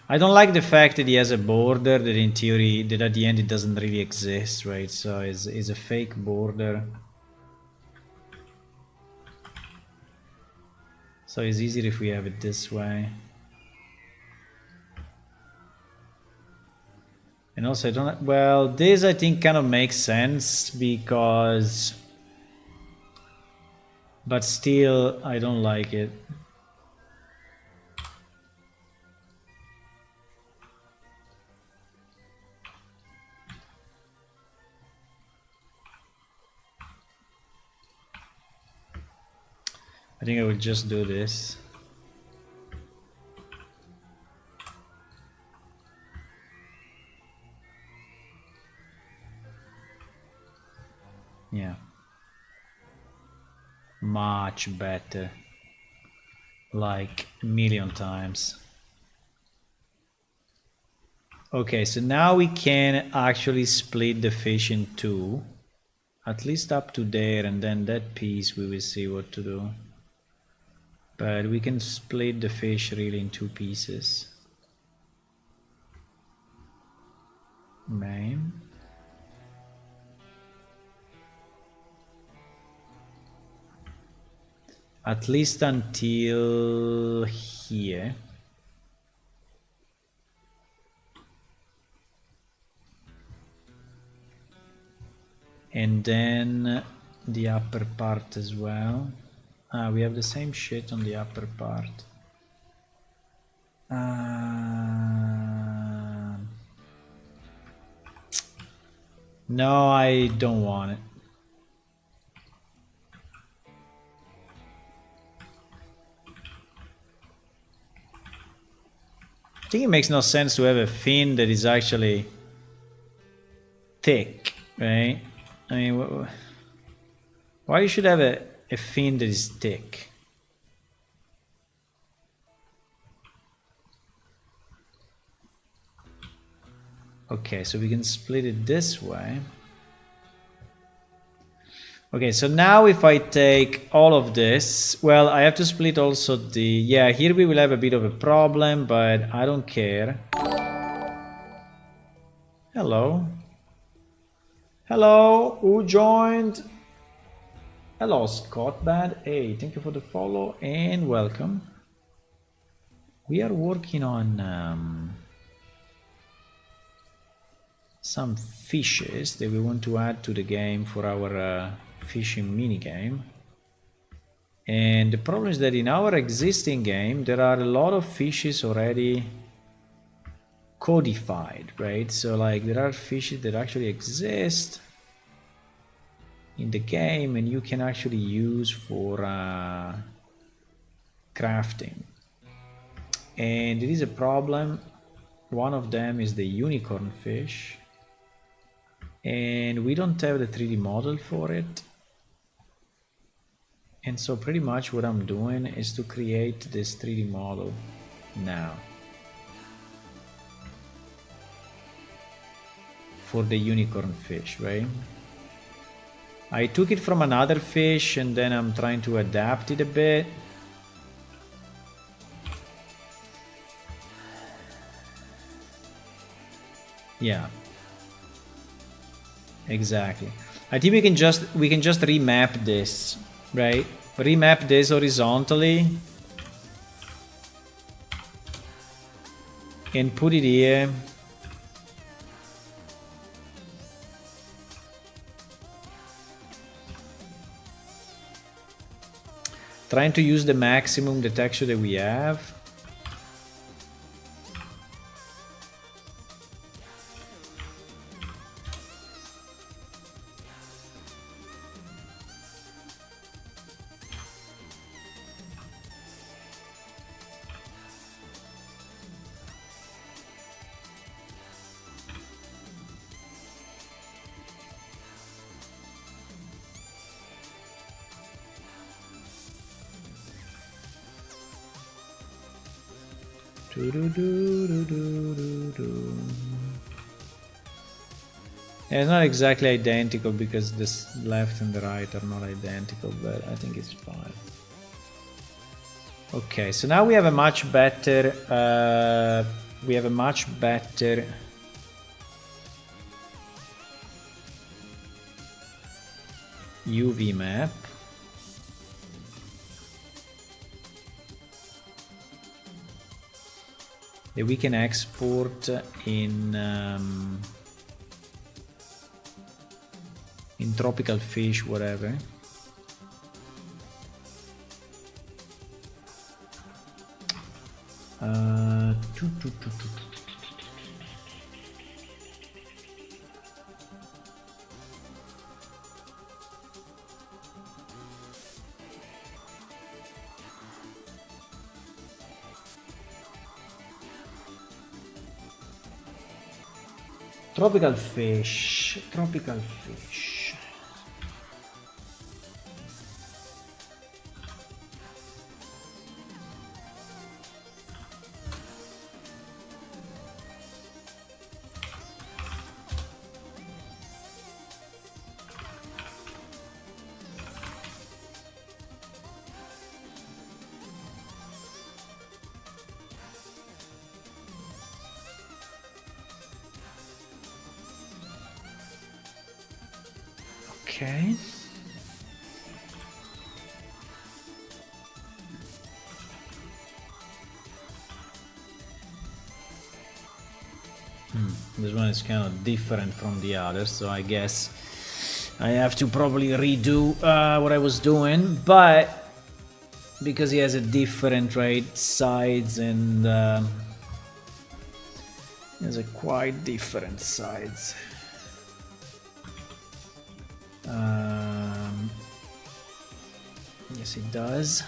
I don't like the fact that he has a border that in theory, that at the end it doesn't really exist, right? So it's a fake border. So it's easier if we have it this way. And also I don't, well, this I think kind of makes sense because, but still I don't like it. I think I will just do this. Yeah. Much better. Like a million times. Okay, so now we can actually split the fish in two. At least up to there, and then that piece we will see what to do. But we can split the fish really in two pieces. Main. At least until here. And then the upper part as well. We have the same shit on the upper part. No, I don't want it. I think it makes no sense to have a fin that is actually thick, right? I mean, why you should have a fin that is thick? Okay, so we can split it this way. Okay, so now if I take all of this, well, I have to split also the, yeah, here we will have a bit of a problem, but I don't care. Hello. Hello, who joined? Hello, Scott Bad. Hey, thank you for the follow and welcome. We are working on some fishes that we want to add to the game for our fishing minigame. And the problem is that in our existing game, there are a lot of fishes already codified, right? So like there are fishes that actually exist in the game and you can actually use for crafting. And it is a problem. One of them is the unicorn fish. And we don't have the 3D model for it. And so pretty much what I'm doing is to create this 3D model now for the unicorn fish, right? I took it from another fish and then I'm trying to adapt it a bit. Yeah. Exactly. I think we can just remap this, right? Remap this horizontally and put it here. Trying to use the maximum the texture that we have. Yeah, it's not exactly identical because this left and the right are not identical, but I think it's fine. Okay, so now we have a much better UV map. That we can export in tropical fish, whatever. Tropical fish, tropical fish. Okay. This one is kind of different from the others, so I guess I have to probably redo what I was doing, but because he has a different sides and he has a quite different sides. Yes, it does.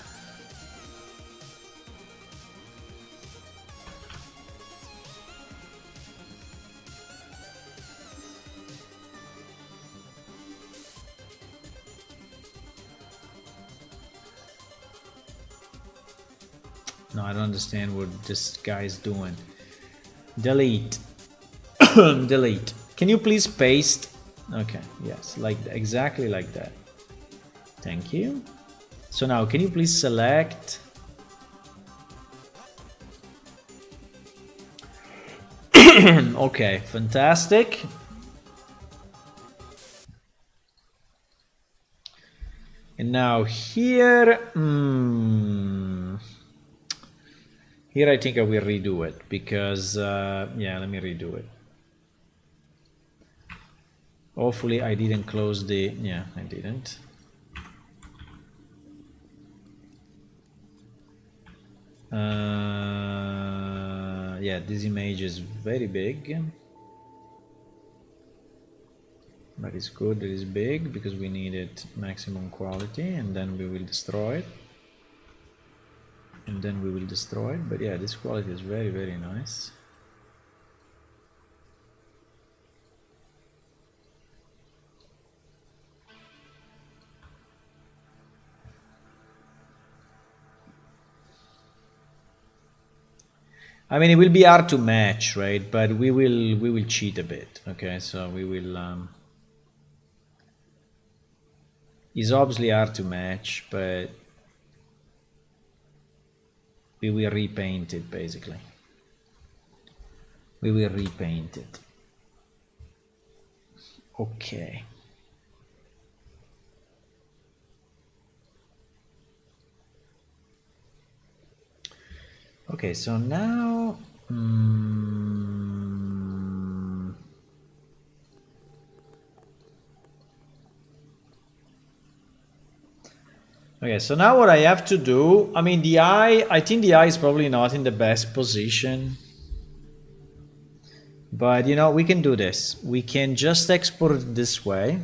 No, I don't understand what this guy is doing. Delete. Delete. Can you please paste? Okay, yes, like exactly like that. Thank you. So now, can you please select? Okay, fantastic. And now here, here I think I will redo it because, yeah, let me redo it. Hopefully I didn't close the, yeah, I didn't. Yeah, this image is very big. But it's good that it's big because we need it maximum quality, and then we will destroy it. And then we will destroy it. But yeah, this quality is very, very nice. I mean, it will be hard to match, right? But we will cheat a bit. Okay, so we will. It's obviously hard to match, but we will repaint it basically. We will repaint it. Okay. Okay, so now. Okay, so now what I have to do, I mean, the eye, I think the eye is probably not in the best position. But, you know, we can do this. We can just export it this way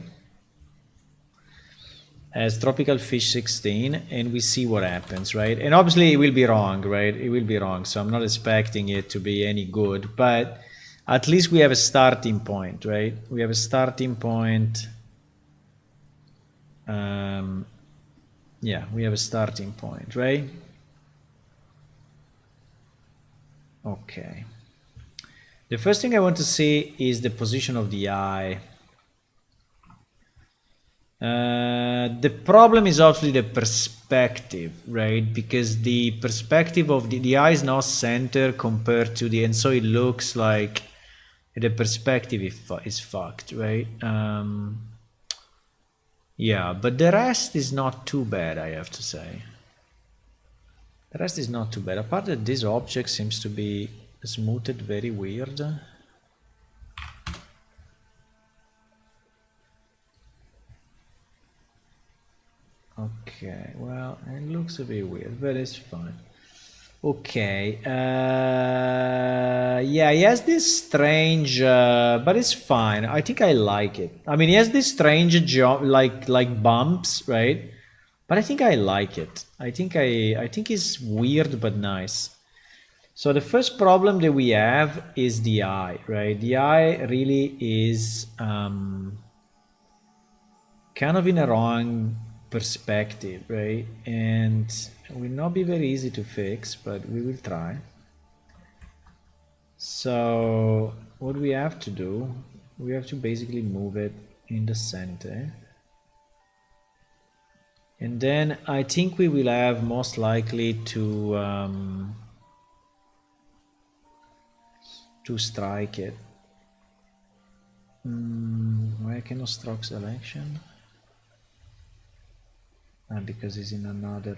as tropical fish 16 and we see what happens, right? And obviously it will be wrong, right? It will be wrong. So I'm not expecting it to be any good, but at least we have a starting point, right? We have a starting point. Yeah, we have a starting point, right? Okay. The first thing I want to see is the position of the eye. The problem is obviously the perspective, right? Because the perspective of the eye is not center compared to the, and so it looks like the perspective is fucked, right? Yeah, but the rest is not too bad, I have to say. The rest is not too bad, apart that this object seems to be smoothed very weird. Okay, well, it looks a bit weird, but it's fine. Okay, yeah, he has this strange, but it's fine. I think I like it. I mean, he has this strange like bumps, right? But I think I like it. I think it's weird but nice. So the first problem that we have is the eye, right? The eye really is kind of in a wrong perspective, right? And it will not be very easy to fix, but we will try. So what we have to do, we have to basically move it in the center. And then I think we will have most likely to strike it. Why cannot stroke selection? Because it's on another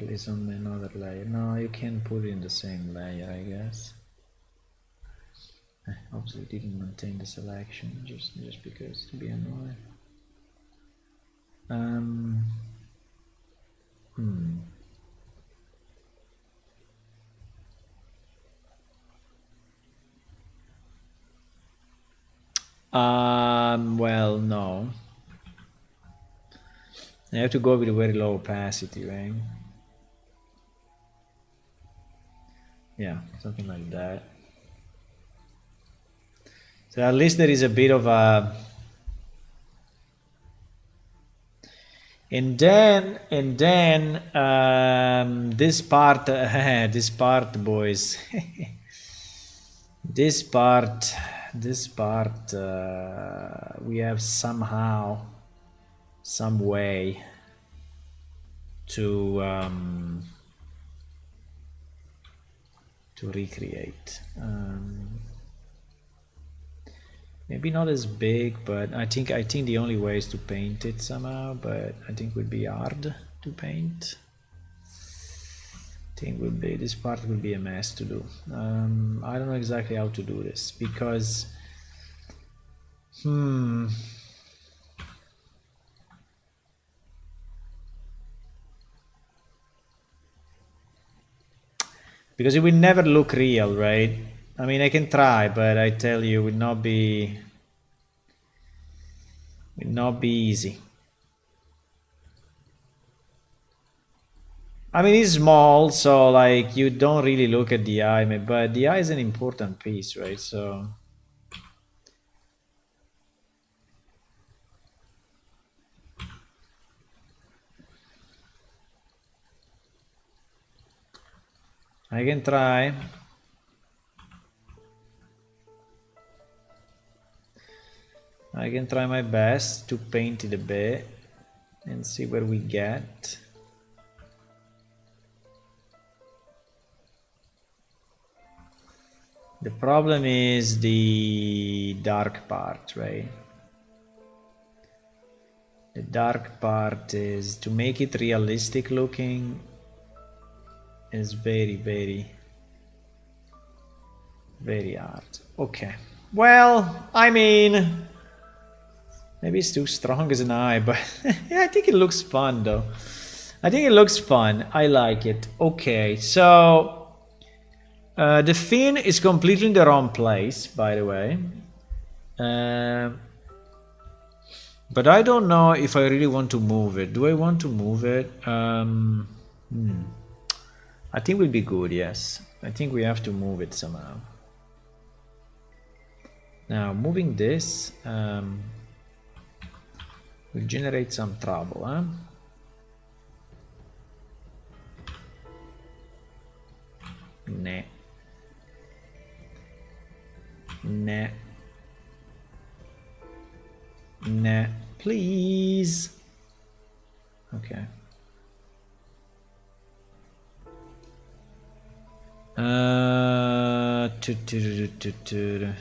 layer. No, you can't put it in the same layer, I guess. Obviously didn't maintain the selection just because, to be annoying. Well, no. I have to go with a very low opacity, right? Yeah, something like that. So at least there is a bit of a... And then this part, this part, boys. this part, we have somehow, some way to recreate. Maybe not as big, but I think the only way is to paint it somehow, but I think would be hard to paint. I think this part will be a mess to do. I don't know exactly how to do this because because it will never look real, right? I mean, I can try, but I tell you, it will not be easy. I mean, it's small, so like you don't really look at the eye, but the eye is an important piece, right? So I can try. I can try my best to paint it a bit and see where we get. The problem is the dark part, right? The dark part is, to make it realistic looking, is very, very, very hard. Okay. Well, I mean, maybe it's too strong as an eye, but yeah, I think it looks fun though. I think it looks fun. I like it. Okay, so the fin is completely in the wrong place, by the way. But I don't know if I really want to move it. Do I want to move it? I think it would be good, yes. I think we have to move it somehow. Now, moving this will generate some trouble, huh? Nah. Nah. Nah. Please. Okay. Uh, tu- tu- tu- tu- tu- tu.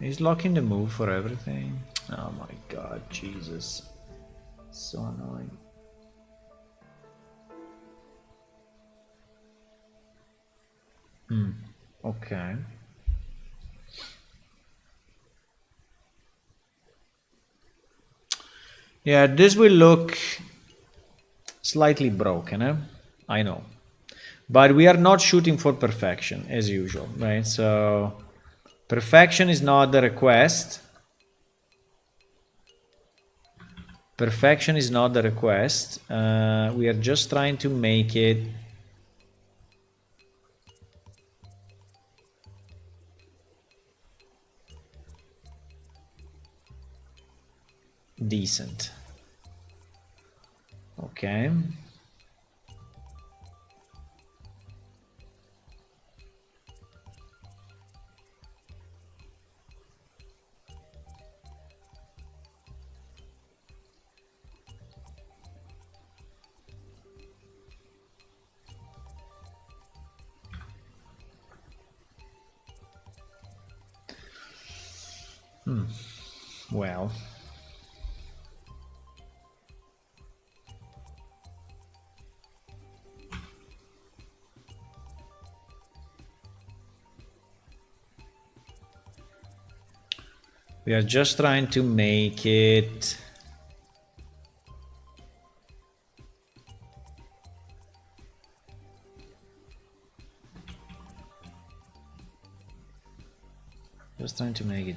He's locking the move for everything. Oh my god, Jesus. So annoying. Okay. Yeah, this will look slightly broken, eh? I know. But we are not shooting for perfection, as usual, right? So, perfection is not the request. Perfection is not the request. We are just trying to make it decent. Okay. Well. We are just trying to make it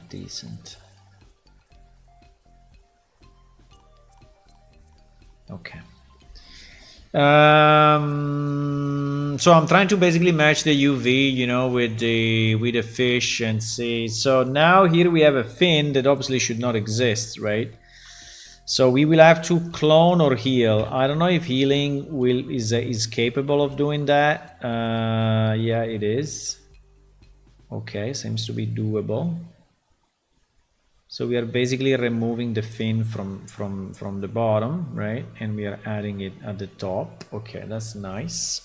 decent. Okay. So I'm trying to basically match the UV, you know, with the fish and see. So now here we have a fin that obviously should not exist, right? So we will have to clone or heal. I don't know if healing is capable of doing that. Yeah, it is. Okay, seems to be doable. So we are basically removing the fin from the bottom, right? And we are adding it at the top. Okay, that's nice.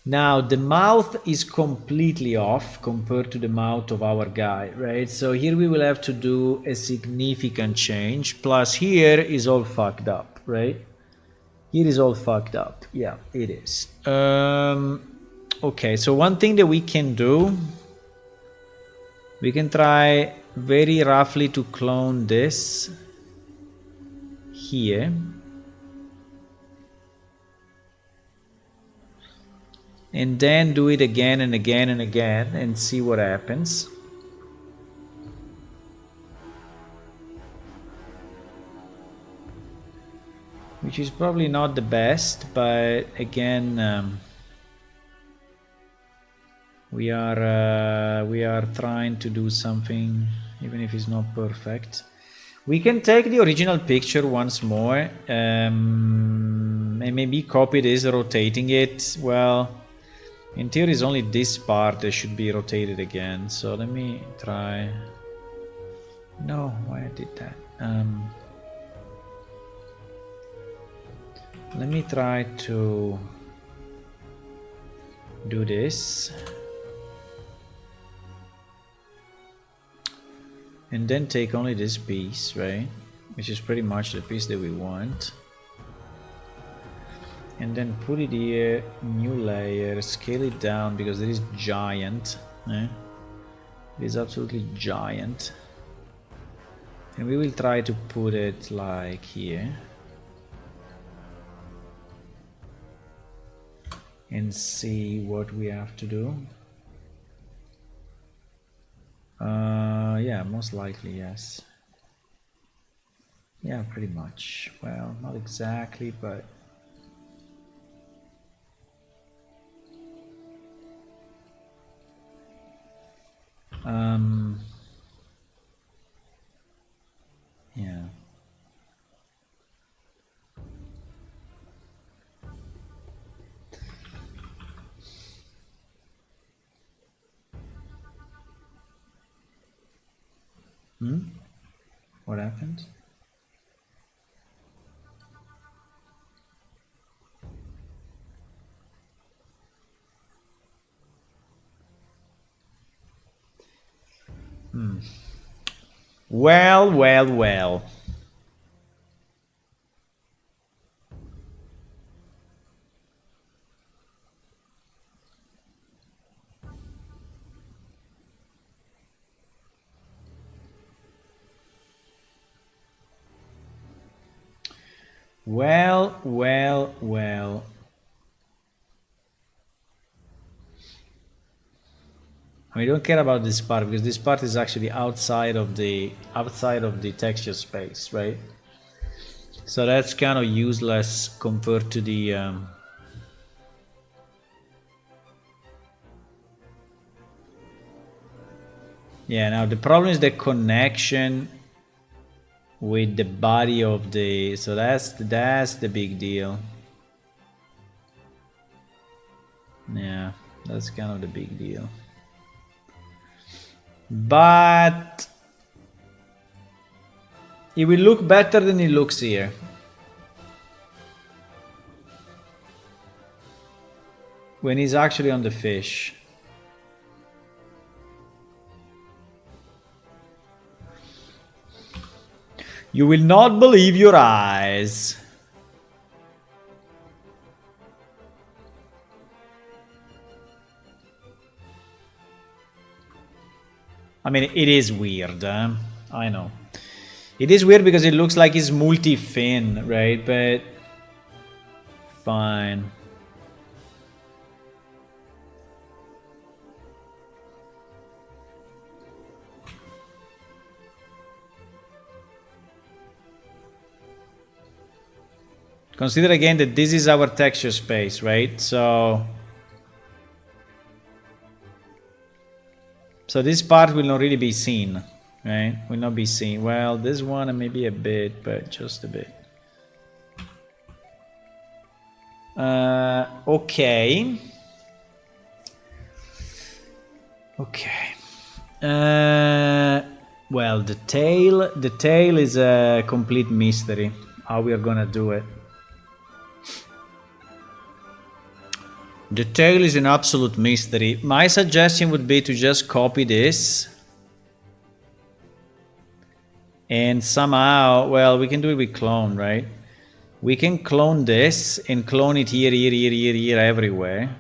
Now the mouth is completely off compared to the mouth of our guy, right? So here we will have to do a significant change. Plus here is all fucked up, right? Here is all fucked up. Yeah, it is. Okay, so one thing that we can do, we can try very roughly to clone this here. And then do it again and again and again and see what happens. Which is probably not the best, but again, we are trying to do something, even if it's not perfect. We can take the original picture once more, and maybe copy this, rotating it. Well, in theory, it's only this part that should be rotated again. So let me try. No, why I did that? Let me try to do this. And then take only this piece, right? Which is pretty much the piece that we want. And then put it here, new layer, scale it down because it is giant. It is absolutely giant. And we will try to put it like here. And see what we have to do. Yeah, most likely, yes. Yeah, pretty much. Well, not exactly, but yeah. What happened? Well, well, well. Well, well, well. We don't care about this part because this part is actually outside of the texture space, right? So that's kind of useless compared to the yeah, now the problem is the connection with the body of the, so that's the big deal. Yeah, that's kind of the big deal. But it will look better than it looks here. When he's actually on the fish. You will not believe your eyes. I mean, it is weird, I know. It is weird because it looks like it's multi-fin, right? But fine. Consider again that this is our texture space, right? So this part will not really be seen, right? Will not be seen. Well, this one maybe a bit, but just a bit. Okay. Okay. Well, the tail is a complete mystery. How we are gonna do it. The tail is an absolute mystery. My suggestion would be to just copy this. And somehow, well, we can do it with clone, right? We can clone this and clone it here, everywhere.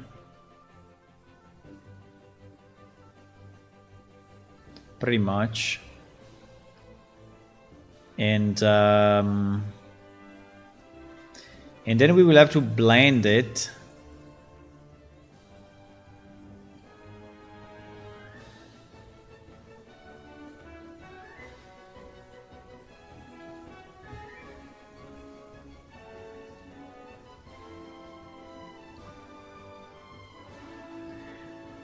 Pretty much. And then we will have to blend it.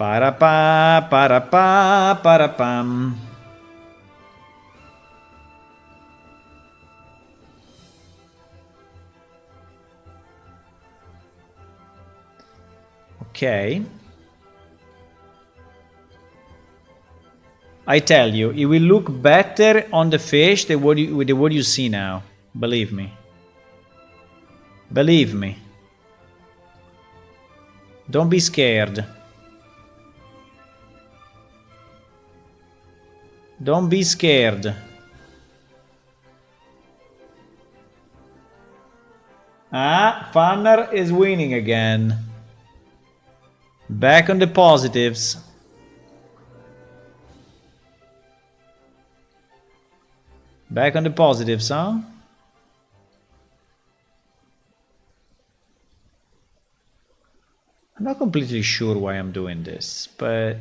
Para-pa, para-pa, para-pam. Okay. I tell you, it will look better on the fish than what you see now. Believe me. Believe me. Don't be scared. Don't be scared. Ah, Fanner is winning again. Back on the positives. Back on the positives, huh? I'm not completely sure why I'm doing this, but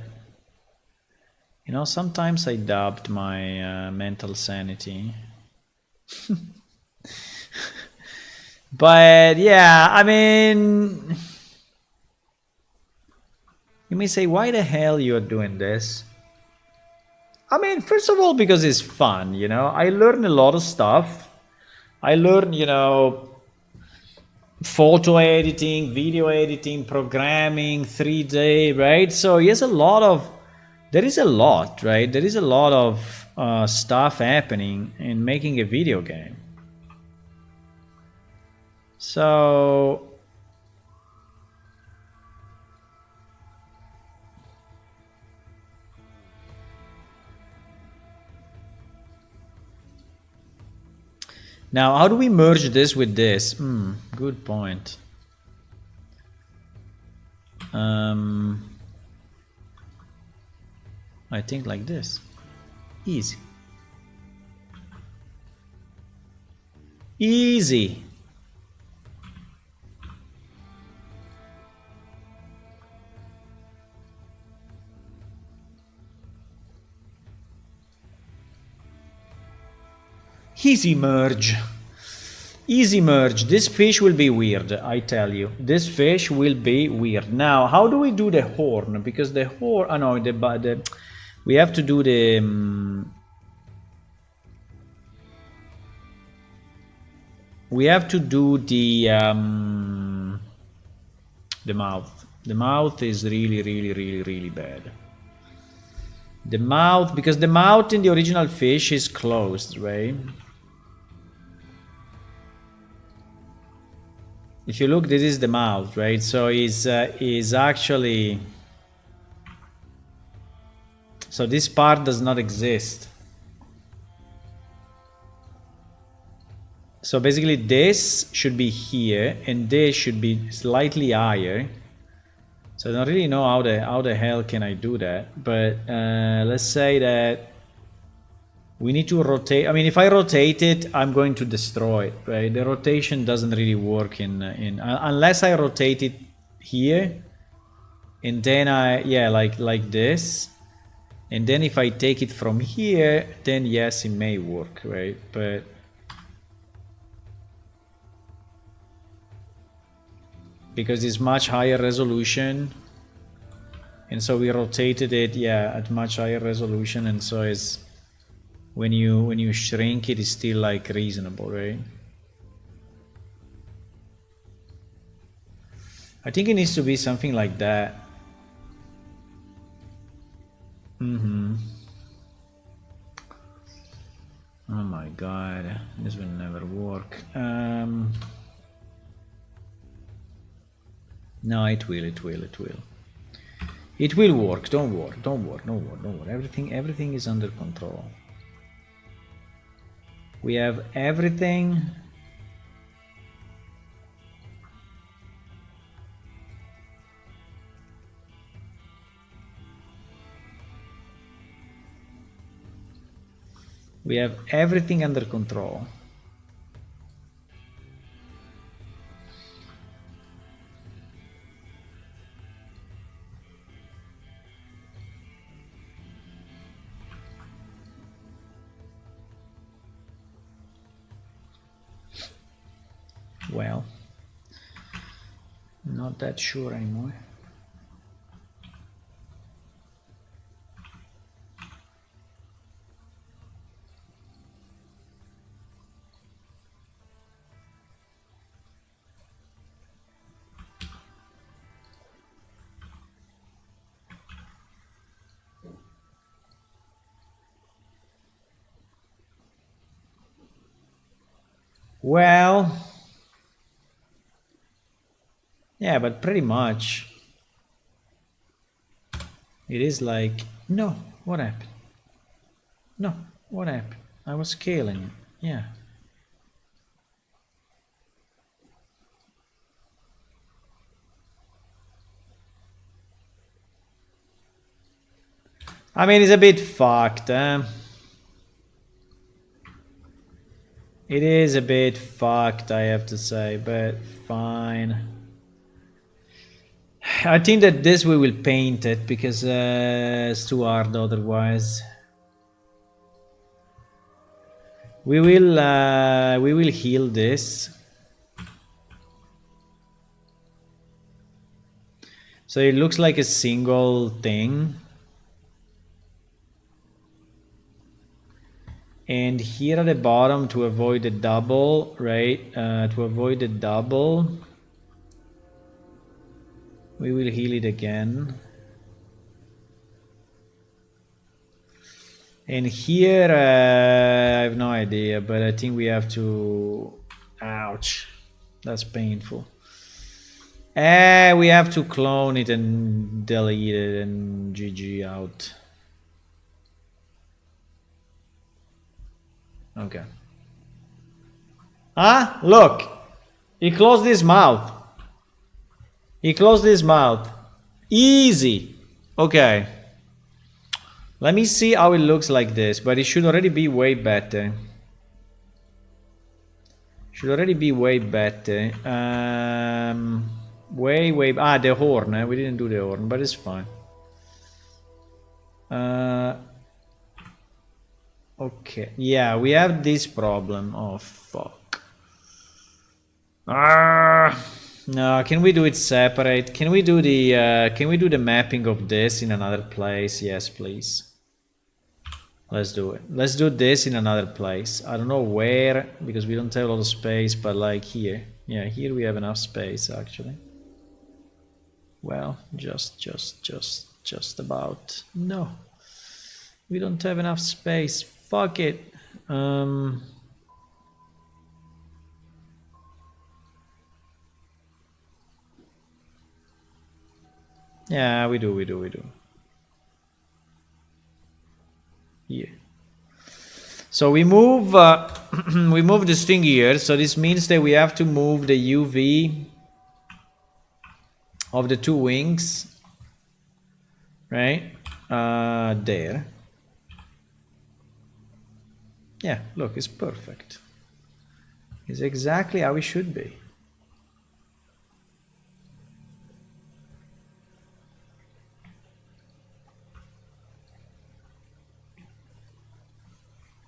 you know, sometimes I doubt my mental sanity. But yeah, I mean, you may say, why the hell you're doing this? I mean, first of all, because it's fun, you know. I learn a lot of stuff. I learn, you know, photo editing, video editing, programming, 3D, right? So yes, there is a lot, right? There is a lot of stuff happening in making a video game. So now how do we merge this with this? Good point. I think like this. Easy. Easy. Easy merge. Easy merge. This fish will be weird, I tell you. This fish will be weird. Now, how do we do the horn? Because the horn... Oh no, we have to do the... we have to do the mouth. The mouth is really bad. The mouth, because the mouth in the original fish is closed, right? If you look, this is the mouth, right? So is actually... So this part does not exist. So basically this should be here and this should be slightly higher. So I don't really know how the hell can I do that. But let's say that we need to rotate. I mean, if I rotate it, I'm going to destroy it, right? The rotation doesn't really work in unless I rotate it here, and then like this, and then if I take it from here, then yes, it may work, right? But because it's much higher resolution, and so we rotated it, at much higher resolution, and so it's... When you shrink it, it's still like reasonable, right? I think it needs to be something like that. Oh my god, this will never work. No, it will. It will work. Don't worry. Everything is under control. We have everything. We have everything under control. Well, not that sure anymore. Well, yeah, but pretty much it is like, no, what happened? No, what happened? I was scaling it, yeah. I mean, it's a bit fucked, eh? It is a bit fucked, I have to say, but fine. I think that this we will paint it because it's too hard otherwise. We will heal this. So it looks like a single thing. And here at the bottom, to avoid the double, right? To avoid the double, we will heal it again. And here, I have no idea, but I think we have to... Ouch. That's painful. We have to clone it and delete it and GG out. Okay. Ah, look! He closed his mouth. He closed his mouth. Easy. Okay. Let me see how it looks like this, but it should already be way better. Should already be way better. Way. Ah, the horn. We didn't do the horn, but it's fine. Okay. Yeah, we have this problem. Oh fuck. No, can we do it separate? Can we do the mapping of this in another place? Yes, please. Let's do it. Let's do this in another place. I don't know where, because we don't have a lot of space, but like here. Yeah, here we have enough space actually. Well, just about. No. We don't have enough space. Fuck it. Yeah, we do. Here. So we move we move this thing here, so this means that we have to move the UV of the two wings, right? There. Yeah, look, it's perfect. It's exactly how it should be.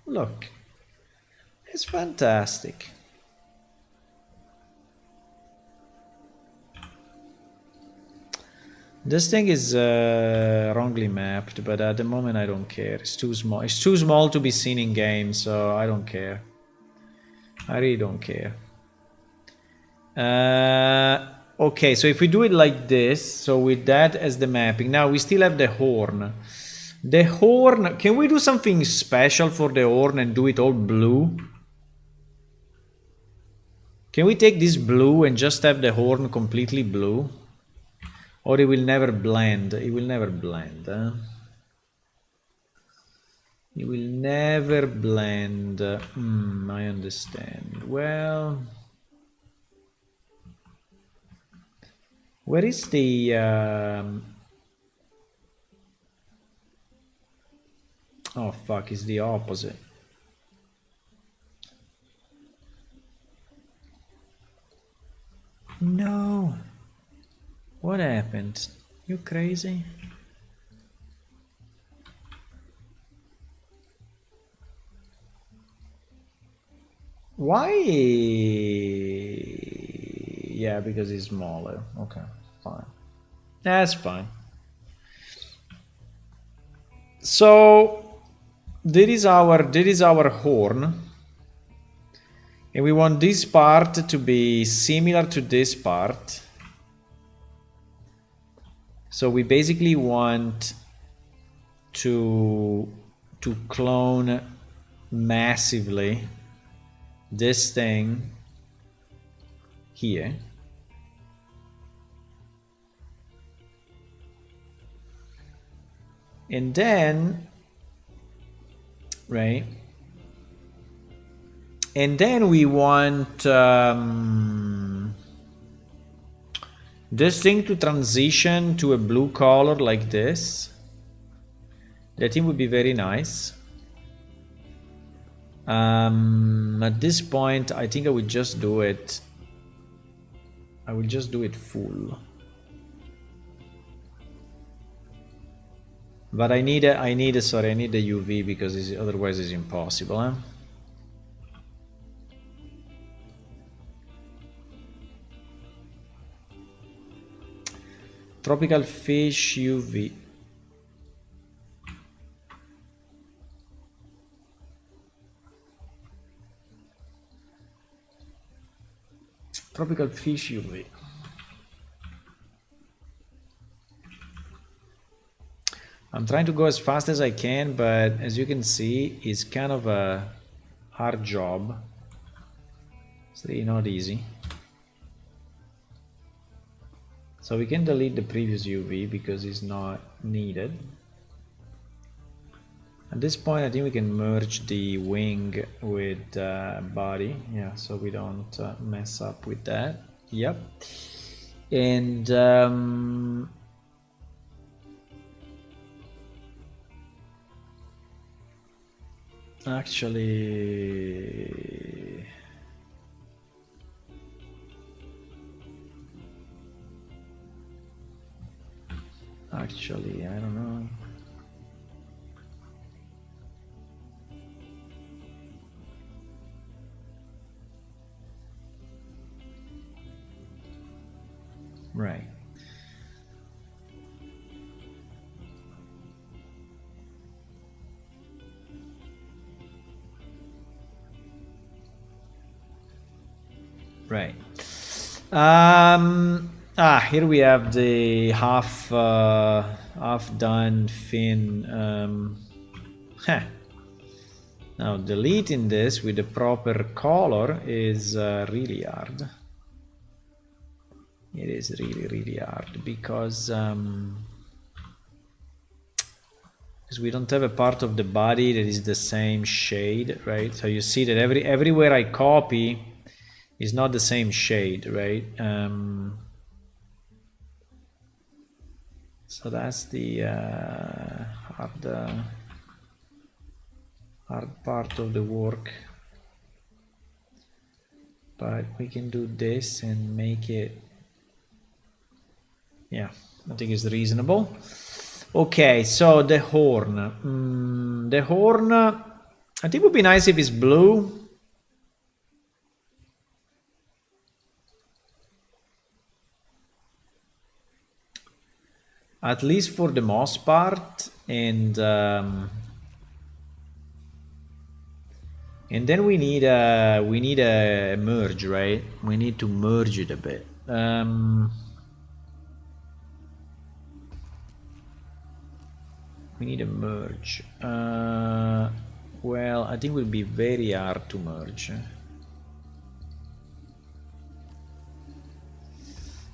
Look, it's fantastic. This thing is wrongly mapped, but at the moment I don't care. It's too small. It's too small to be seen in game, so I don't care. I really don't care. Okay, so if we do it like this, so with that as the mapping, now we still have the horn. The horn, can we do something special for the horn and do it all blue? Can we take this blue and just have the horn completely blue? Or it will never blend. It will never blend. Huh? It will never blend. I understand. Well, where is the... Oh fuck, it's the opposite. No. What happened? You crazy? Why? Yeah, because it's smaller. Okay, fine. That's fine. So there is our horn. And we want this part to be similar to this part. So we basically want to clone massively this thing here. And then, right? And then we want this thing to transition to a blue color like this. That thing would be very nice. At this point, I think I would just do it. I will just do it full. But I need the UV because otherwise it's impossible. Huh? Tropical fish UV. Tropical fish UV. I'm trying to go as fast as I can, but as you can see, it's kind of a hard job. It's really not easy. So we can delete the previous UV because it's not needed. At this point, I think we can merge the wing with body. Yeah, so we don't mess up with that. Yep. And actually, I don't know. Right. Right. Here we have the half done fin. Now deleting this with the proper color is really hard. It is really hard because we don't have a part of the body that is the same shade, right? So you see that everywhere I copy is not the same shade, right? So that's the hard part of the work. But we can do this and make it, yeah, I think it's reasonable. Okay, so the horn. The horn, I think it would be nice if it's blue. At least for the most part, and then we need a merge, right? We need to merge it a bit. We need a merge. Well, I think it will be very hard to merge. I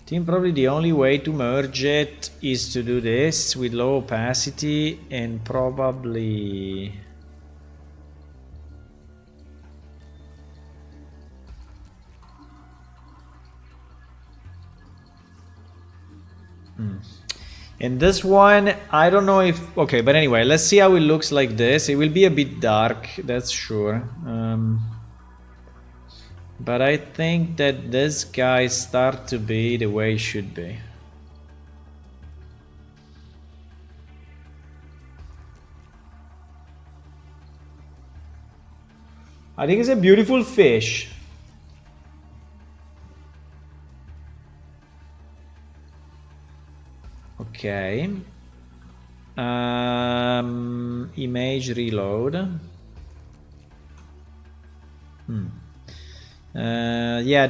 think probably the only way to merge it is to do this with low opacity and probably... And this one, I don't know if... Okay, but anyway, let's see how it looks like this. It will be a bit dark, that's sure. But I think that this guy starts to be the way it should be. I think it's a beautiful fish. Okay. Image reload. Yeah,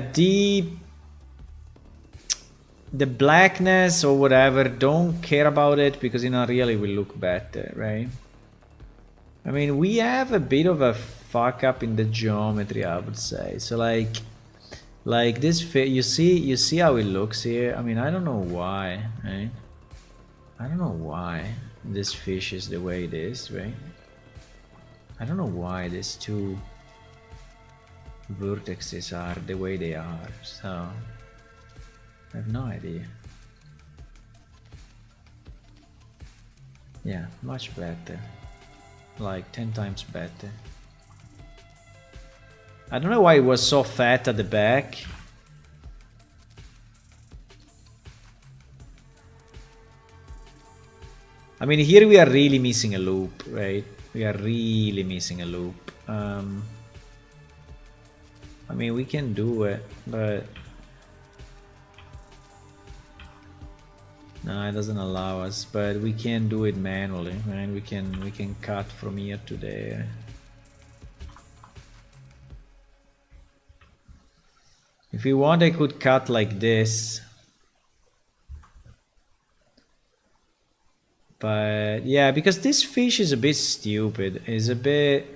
the blackness or whatever, don't care about it because in really will look better, right? I mean, we have a bit of a fuck up in the geometry, I would say. So like this you see how it looks here. I mean, I don't know why, right? I don't know why this fish is the way it is, right? I don't know why these two vertices are the way they are, so I have no idea. Yeah, much better, like 10 times better. I don't know why it was so fat at the back. I mean, here we are really missing a loop, right? We are really missing a loop. I mean, we can do it, but no, it doesn't allow us. But we can do it manually, right? We can cut from here to there. If we want, I could cut like this. But yeah, because this fish is a bit stupid. Is a bit...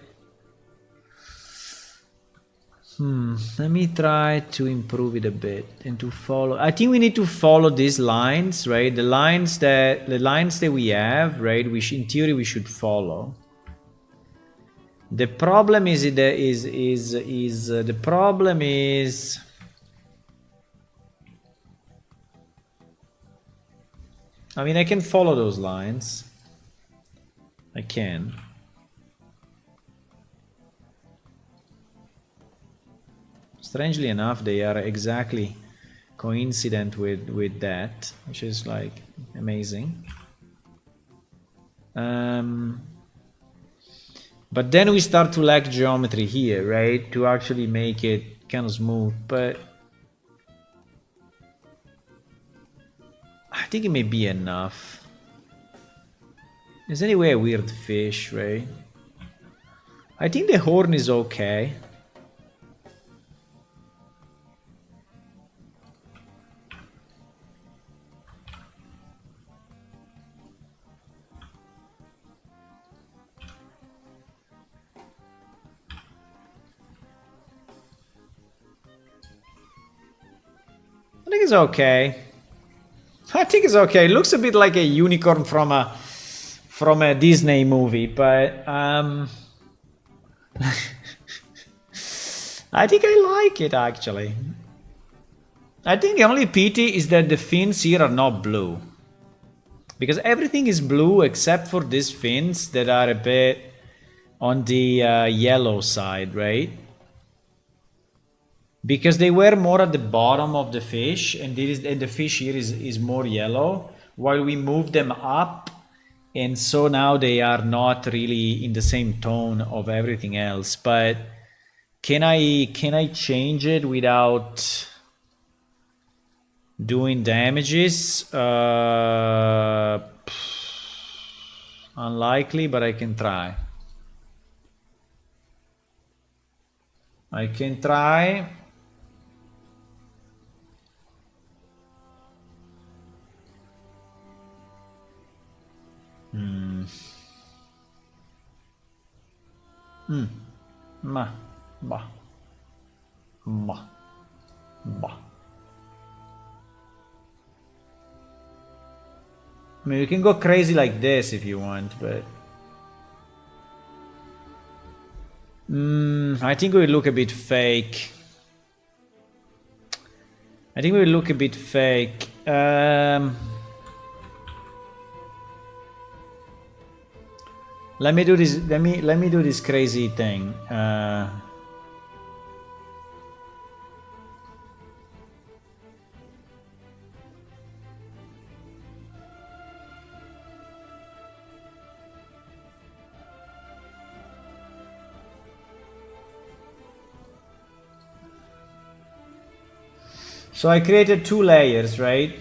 Let me try to improve it a bit and to follow. I think we need to follow these lines, right? The lines that we have, right? In theory we should follow. The problem is the problem is I mean, I can follow those lines. I can. Strangely enough, they are exactly coincident with that, which is like amazing. But then we start to lack geometry here, right? To actually make it kind of smooth, but I think it may be enough. There's anyway a weird fish, right? I think the horn is okay. I think it's okay. I think it's okay. It looks a bit like a unicorn from a Disney movie, but I think I like it actually. I think the only pity is that the fins here are not blue. Because everything is blue except for these fins that are a bit on the yellow side, right? Because they were more at the bottom of the fish, and the fish here is more yellow, while we moved them up, and so now they are not really in the same tone of everything else. But can I change it without doing damages? Unlikely, but I can try. I can try. Ma. I mean, you can go crazy like this if you want, but I think we look a bit fake. I think we look a bit fake. Let me do this. Let me do this crazy thing. So I created 2 layers, right?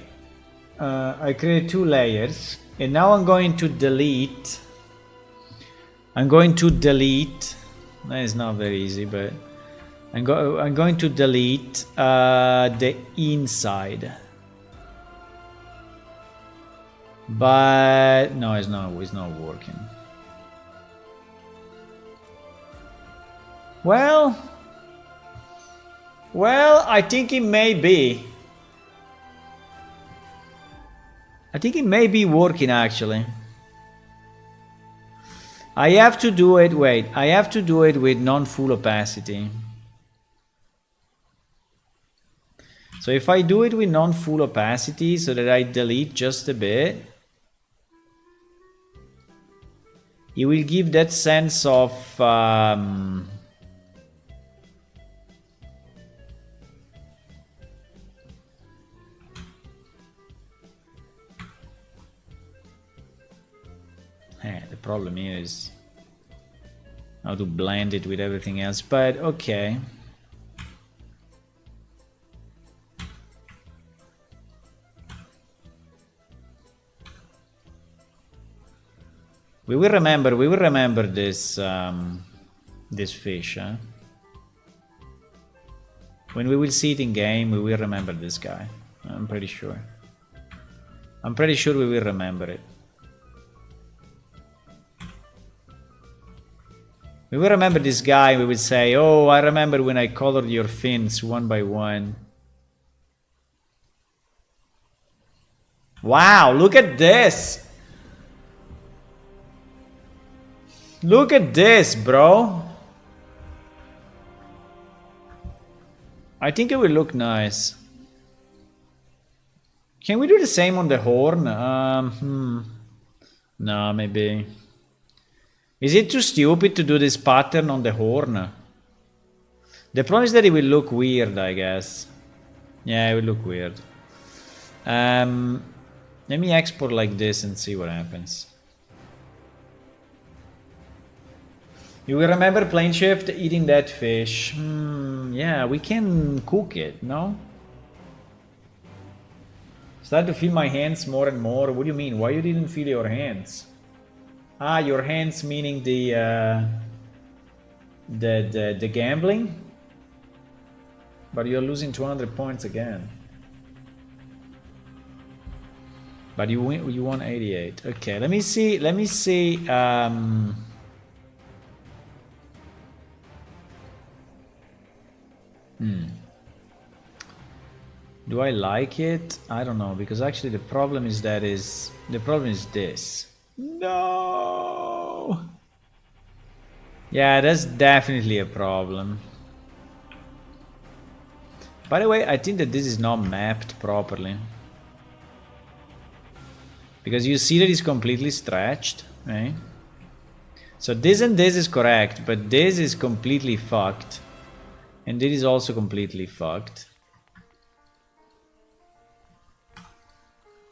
I created 2 layers, and now I'm going to delete. That is not very easy, but I'm going to delete the inside. But no, it's not working. Well, I think it may be. I think it may be working actually. I have to do it, wait, I have to do it with non-full opacity. So if I do it with non-full opacity so that I delete just a bit, it will give that sense of the problem here is how to blend it with everything else, but okay. We will remember this this fish, huh? When we will see it in game, we will remember this guy. I'm pretty sure. I'm pretty sure we will remember it. We will remember this guy. We would say, oh, I remember when I colored your fins one by one. Wow, look at this. Look at this, bro. I think it will look nice. Can we do the same on the horn? No, maybe. Is it too stupid to do this pattern on the horn? The problem is that it will look weird, I guess. Yeah, it will look weird. Let me export like this and see what happens. You will remember plane shift eating that fish. Yeah, we can cook it, no? Start to feel my hands more and more. What do you mean? Why you didn't feel your hands? Ah, your hands meaning the gambling? But you're losing 200 points again. But you won 88. Okay, let me see. Do I like it? I don't know, because actually the problem is this. No. Yeah, that's definitely a problem. By the way, I think that this is not mapped properly. Because you see that it's completely stretched, right? So this and this is correct, but this is completely fucked. And this is also completely fucked.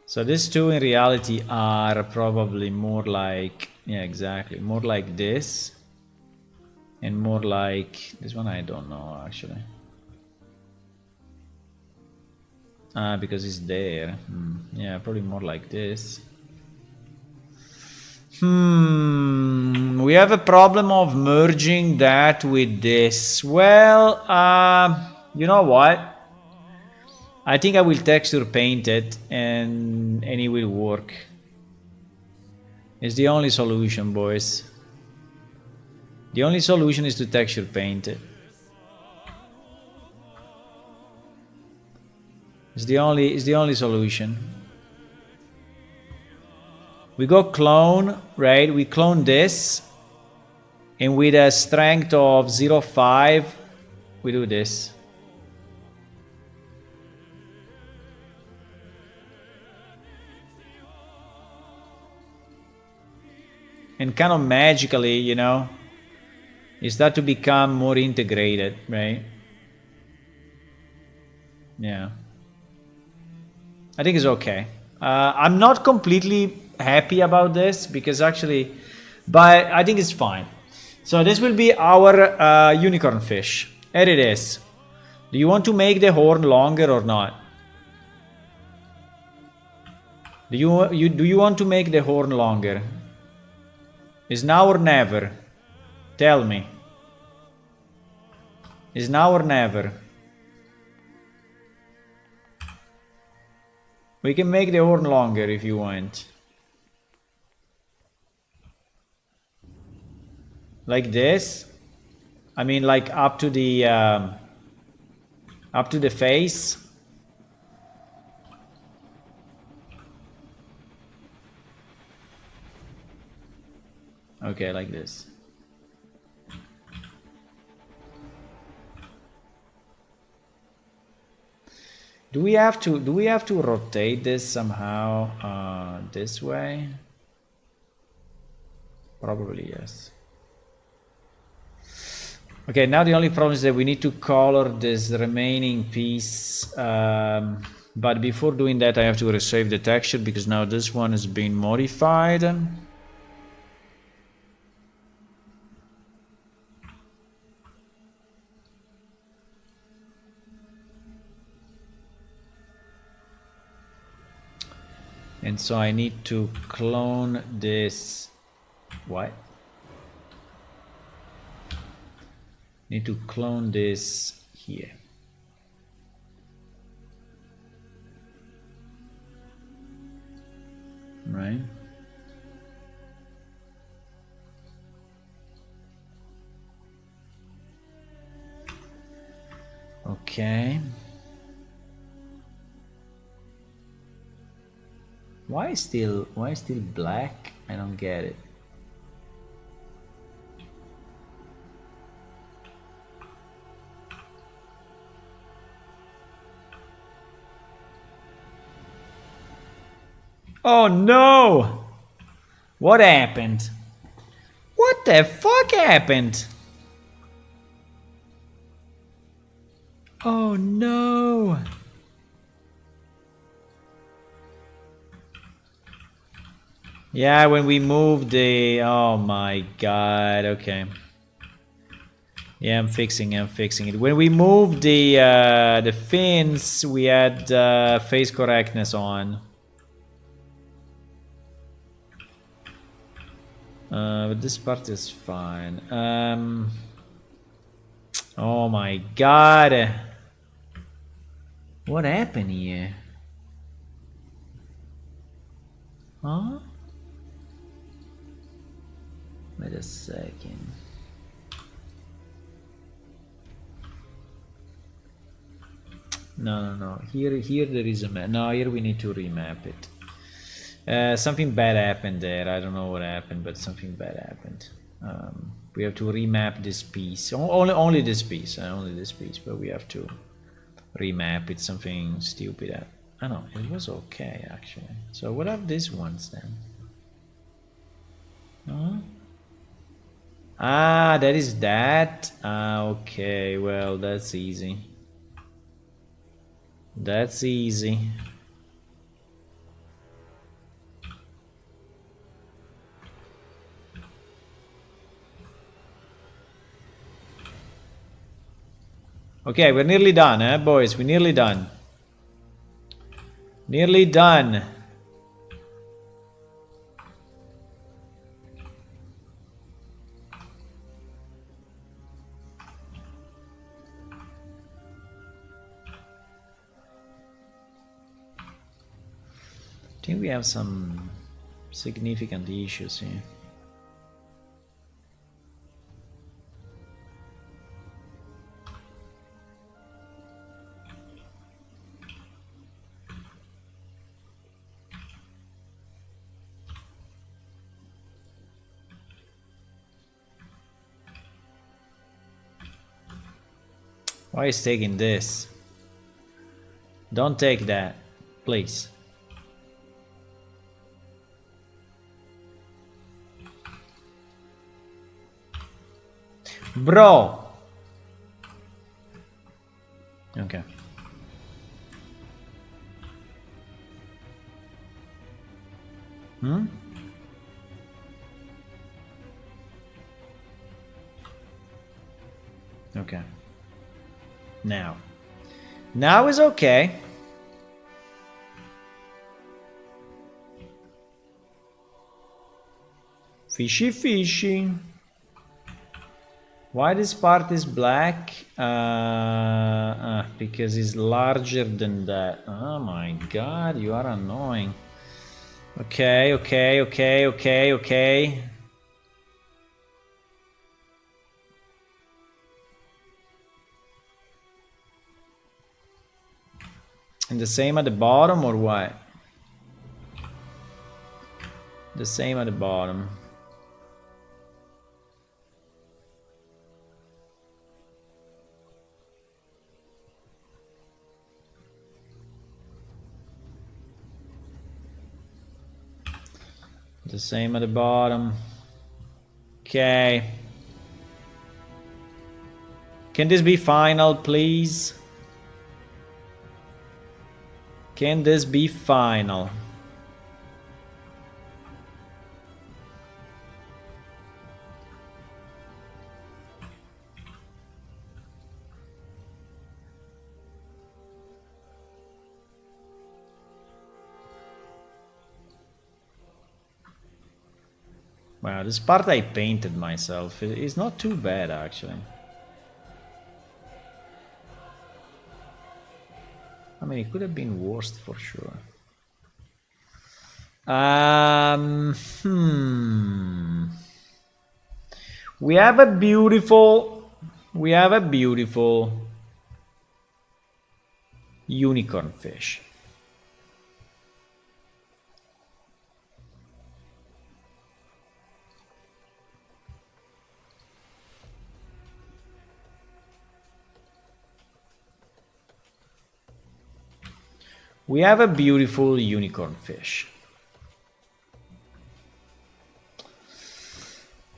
So these two in reality are probably more like, yeah, exactly, more like this. And more like, this one I don't know actually. Because it's there. Yeah, probably more like this. We have a problem of merging that with this. Well, you know what? I think I will texture paint it and it will work. It's the only solution, boys. The only solution is to texture paint it. It's the only solution. We go clone, right? We clone this. And with a strength of 0.5, we do this. And kind of magically, you know, you start to become more integrated, right? Yeah. I think it's okay. I'm not completely happy about this because actually, but I think it's fine. So this will be our unicorn fish. Here it is. Do you want to make the horn longer or not? Do you want to make the horn longer? Is now or never? Tell me. Is now or never? We can make the horn longer if you want. Like this? I mean, like up to the face. Okay, like this. Do we have to rotate this somehow this way? Probably yes. Okay, now the only problem is that we need to color this remaining piece. But before doing that, I have to resave the texture because now this one has been modified. And so I need to clone this. What? Need to clone this here. Right? Okay. Why still black? I don't get it. Oh no! What happened? What the fuck happened? Oh no! Yeah, when we moved the... Oh my god, okay. Yeah, I'm fixing it. When we moved the fins, we had face correctness on. But this part is fine. Oh my god! What happened here? Huh? Wait a second. No. Here there is a map. No, here we need to remap it. Something bad happened there. I don't know what happened, but something bad happened. We have to remap this piece. Only this piece. Only this piece. But we have to remap it. Something stupid. I know it was okay actually. So what are these ones then? Huh? Ah, that is that. Ah, okay. Well, that's easy. That's easy. Okay, we're nearly done, eh, boys? We're nearly done. Nearly done. I think we have some significant issues here. Why is taking this? Don't take that, please. Bro! Okay. Hmm? Okay. Now is okay. Fishy. Why this part is black? Because it's larger than that. Oh my god, you are annoying. Okay. And the same at the bottom or what? The same at the bottom. The same at the bottom. Okay. Can this be final, please? Can this be final? Wow, this part I painted myself. It's not too bad, actually. I mean, it could have been worse for sure. We have a beautiful unicorn fish. We have a beautiful unicorn fish.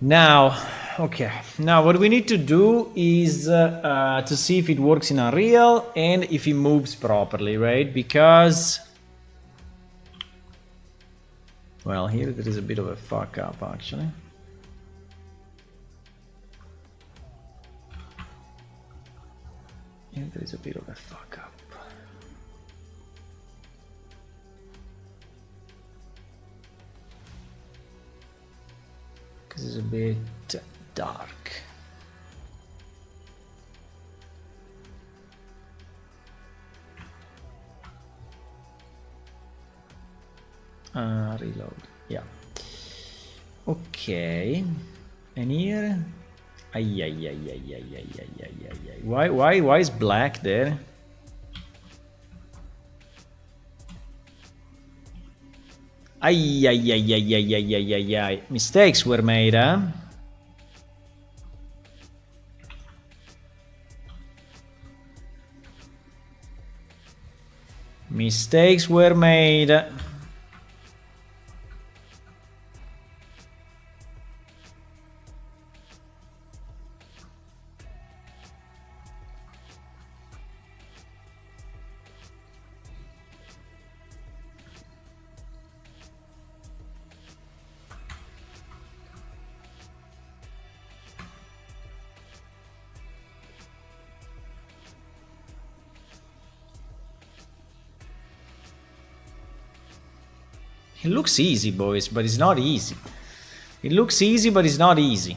Now, okay, now what we need to do is to see if it works in Unreal and if it moves properly, right? Because, well, here there is a bit of a fuck up actually. Here there is a bit of a fuck up. Because it's a bit dark. Reload. Yeah. Okay. And here. Ay, ay, ay, ay, ay, ay, ay, ay, ay, ay. Why is black there? Ay, ay, ay, ay, ay, ay, ay, ay, ay. Mistakes were made, huh? Mistakes were made. It looks easy, boys, but it's not easy. It looks easy, but it's not easy.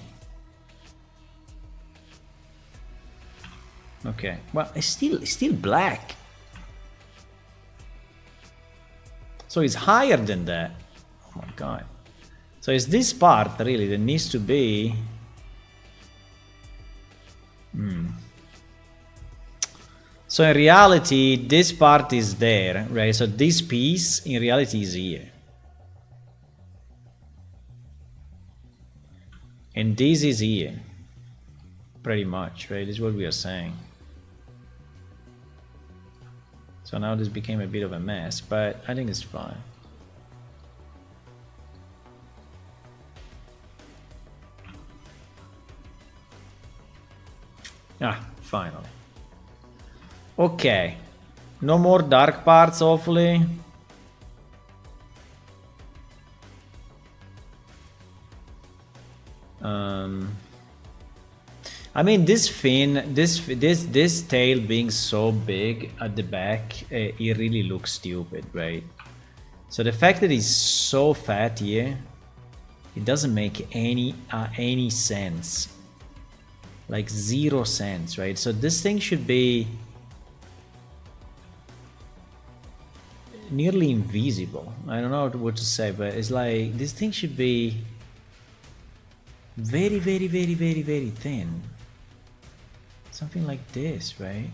Okay, well, it's still black. So it's higher than that. Oh my god. So it's this part really that needs to be. So in reality, this part is there, right? So this piece in reality is here. And this is here. Pretty much, right? This is what we are saying. So now this became a bit of a mess, but I think it's fine. Ah, finally. Okay. No more dark parts, hopefully. I mean, this fin, this tail being so big at the back, it really looks stupid, right? So the fact that it's so fat here, it doesn't make any sense. Like 0 sense, right? So this thing should be nearly invisible. I don't know what to say, but it's like this thing should be very, very, very, very, very thin. Something like this, right?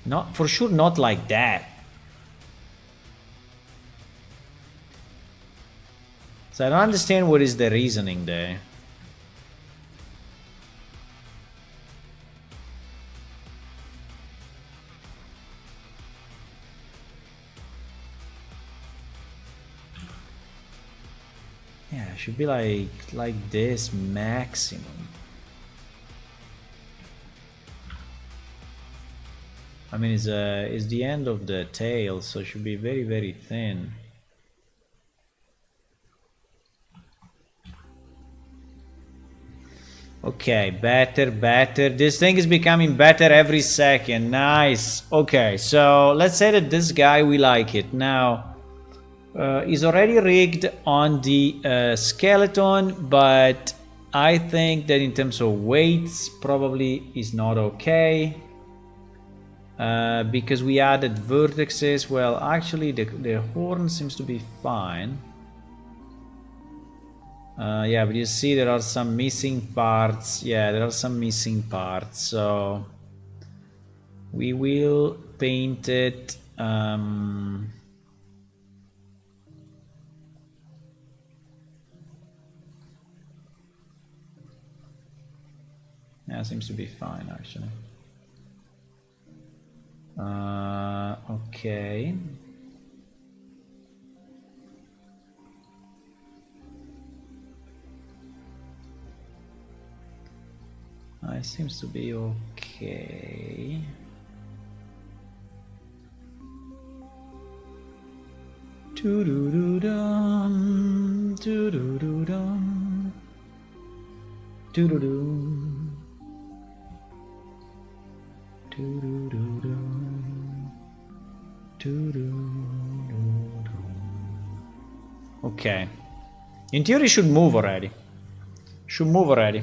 Not for sure, not like that. So I don't understand what is the reasoning there. Yeah, it should be like this maximum. I mean, it's the end of the tail, so it should be very, very thin. Okay, better, better. This thing is becoming better every second. Nice. Okay, so let's say that this guy, we like it. Now, he's already rigged on the skeleton, but I think that in terms of weights, probably is not okay. Because we added vertexes. Well, actually, the horn seems to be fine. Yeah, but you see there are some missing parts. Yeah, there are some missing parts. So We will paint it yeah, seems to be fine actually. Okay. It seems to be okay. Doo-doo-doo-dum, doo-doo-doo-dum, doo-doo-doo, doo-doo-doo-dum, doo-doo-doo-dum. Okay. In theory, should move already. Should move already.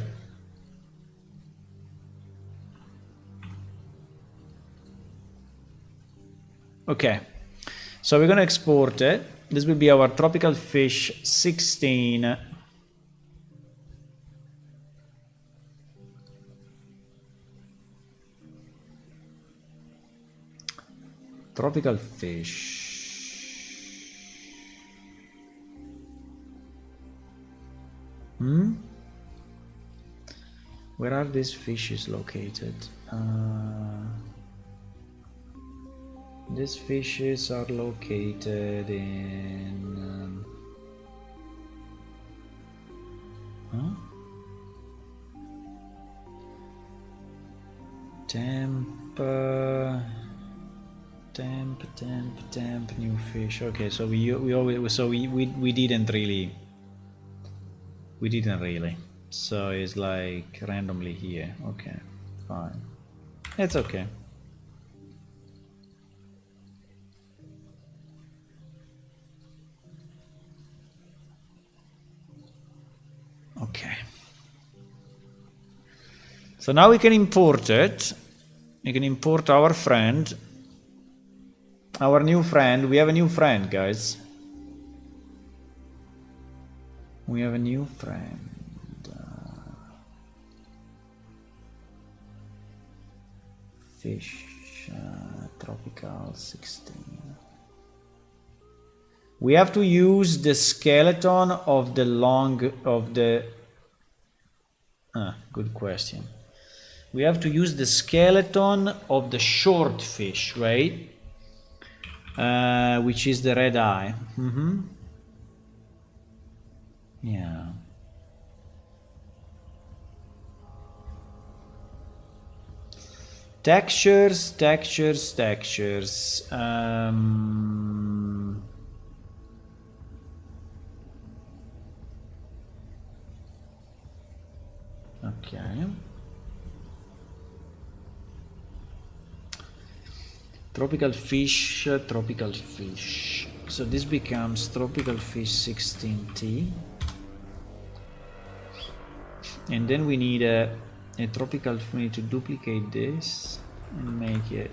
Okay. So we're gonna export it. This will be our tropical fish 16. Tropical fish. Where are these fishes located? These fishes are located in temp, new fish. Okay, so we didn't really. So it's like randomly here. Okay, fine. It's okay. Okay. So now we can import it. We can import our friend. Our new friend. We have a new friend, guys. We have a new friend. Fish. Tropical 16. We have to use the skeleton of the good question. We have to use the skeleton of the short fish, right? Which is the red eye. Yeah. Textures. Okay. Tropical fish. So this becomes tropical fish 16T. And then we need a tropical, we need to duplicate this and make it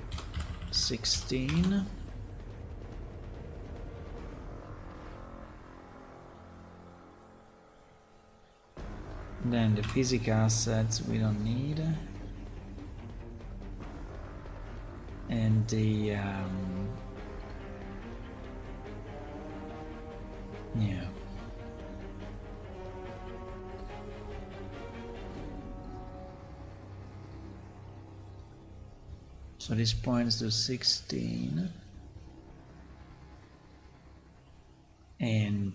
16. Then the physics assets we don't need. And the yeah. So this points to 16. And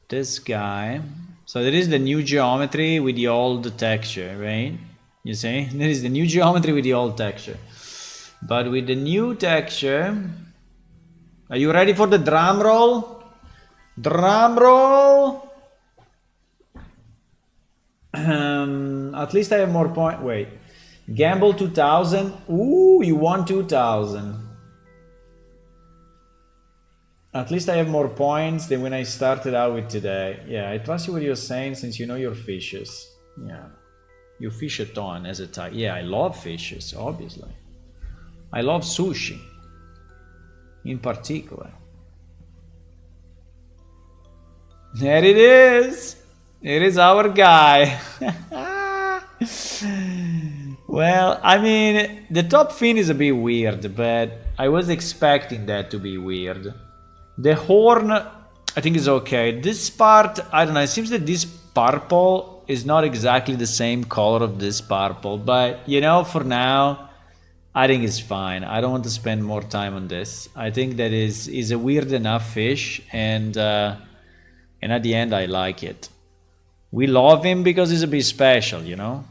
this guy. So there is the new geometry with the old texture, right? You see? There is the new geometry with the old texture. But with the new texture... Are you ready for the drum roll? Drum roll! At least I have more points. Wait. Gamble 2000. Ooh, you won 2000. At least I have more points than when I started out with today. Yeah, I trust you what you're saying since you know your fishes. Yeah. You fish a ton as a type. Yeah, I love fishes, obviously. I love sushi. In particular. There it is! It is our guy. Well, I mean, the top fin is a bit weird, but I was expecting that to be weird. The horn, I think is okay. This part, I don't know, it seems that this purple is not exactly the same color of this purple, but you know, for now, I think it's fine. I don't want to spend more time on this. I think that is a weird enough fish, and at the end, I like it. We love him because he's a bit special, you know?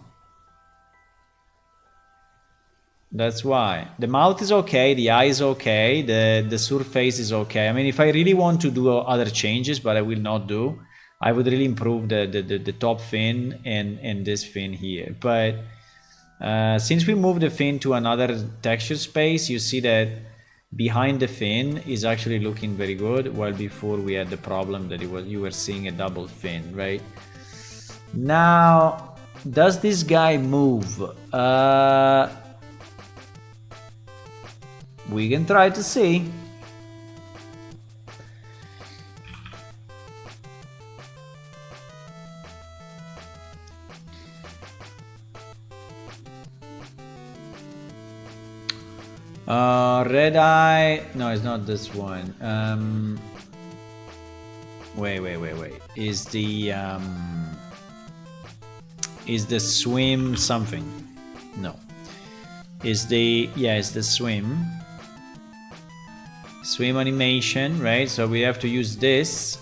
That's why. The mouth is okay, the eye is okay, the surface is okay. I mean, if I really want to do other changes, but I will not do, I would really improve the top fin and this fin here. But since we moved the fin to another texture space, you see that behind the fin is actually looking very good, while before we had the problem that you were seeing a double fin, right? Now, does this guy move? We can try to see. Red eye. No, it's not this one. Wait. Is the swim something? No. It's the swim. Swim animation, right? So we have to use this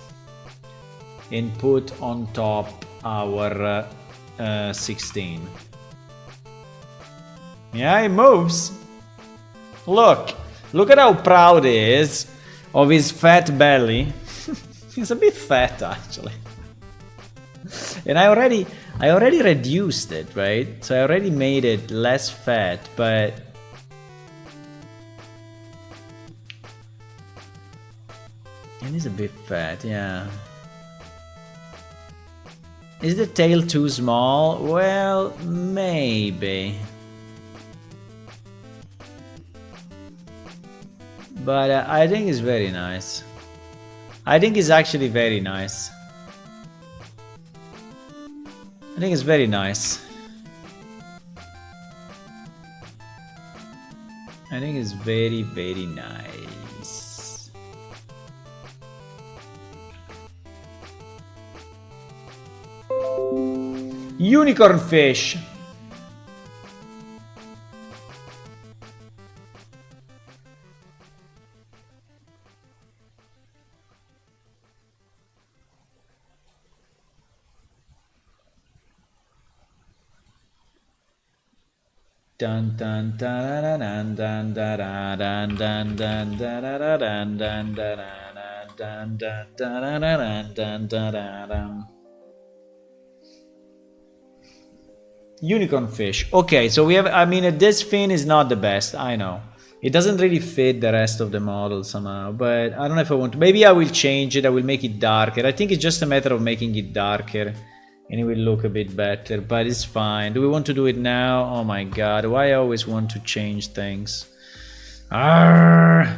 and put on top our 16. Yeah, it moves. Look at how proud he is of his fat belly. He's a bit fat actually. And I already reduced it, right? So I already made it less fat, but it is a bit fat, yeah. Is the tail too small? Well, maybe. But I think it's very nice. I think it's actually very nice. I think it's very nice. I think it's very, very nice. Unicorn fish. Dun dun dun dun dun dun dun dun dun dun dun dun dun dun dun dun. Unicorn fish. Okay, so we have. I mean, this fin is not the best. I know it doesn't really fit the rest of the model somehow. But I don't know if I want to. Maybe I will change it. I will make it darker. I think it's just a matter of making it darker. And it will look a bit better, but it's fine. Do we want to do it now? Oh my god, why I always want to change things? Arrgh.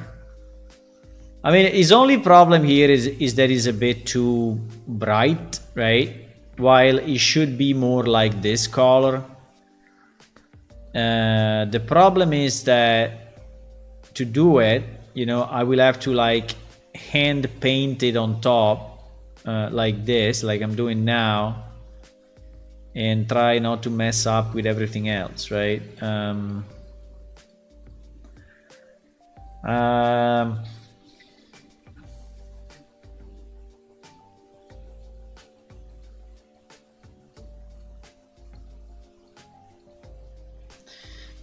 I mean, his only problem here is that he's a bit too bright, right? While it should be more like this color. The problem is that to do it, you know, I will have to like hand paint it on top like this, like I'm doing now. And try not to mess up with everything else, right?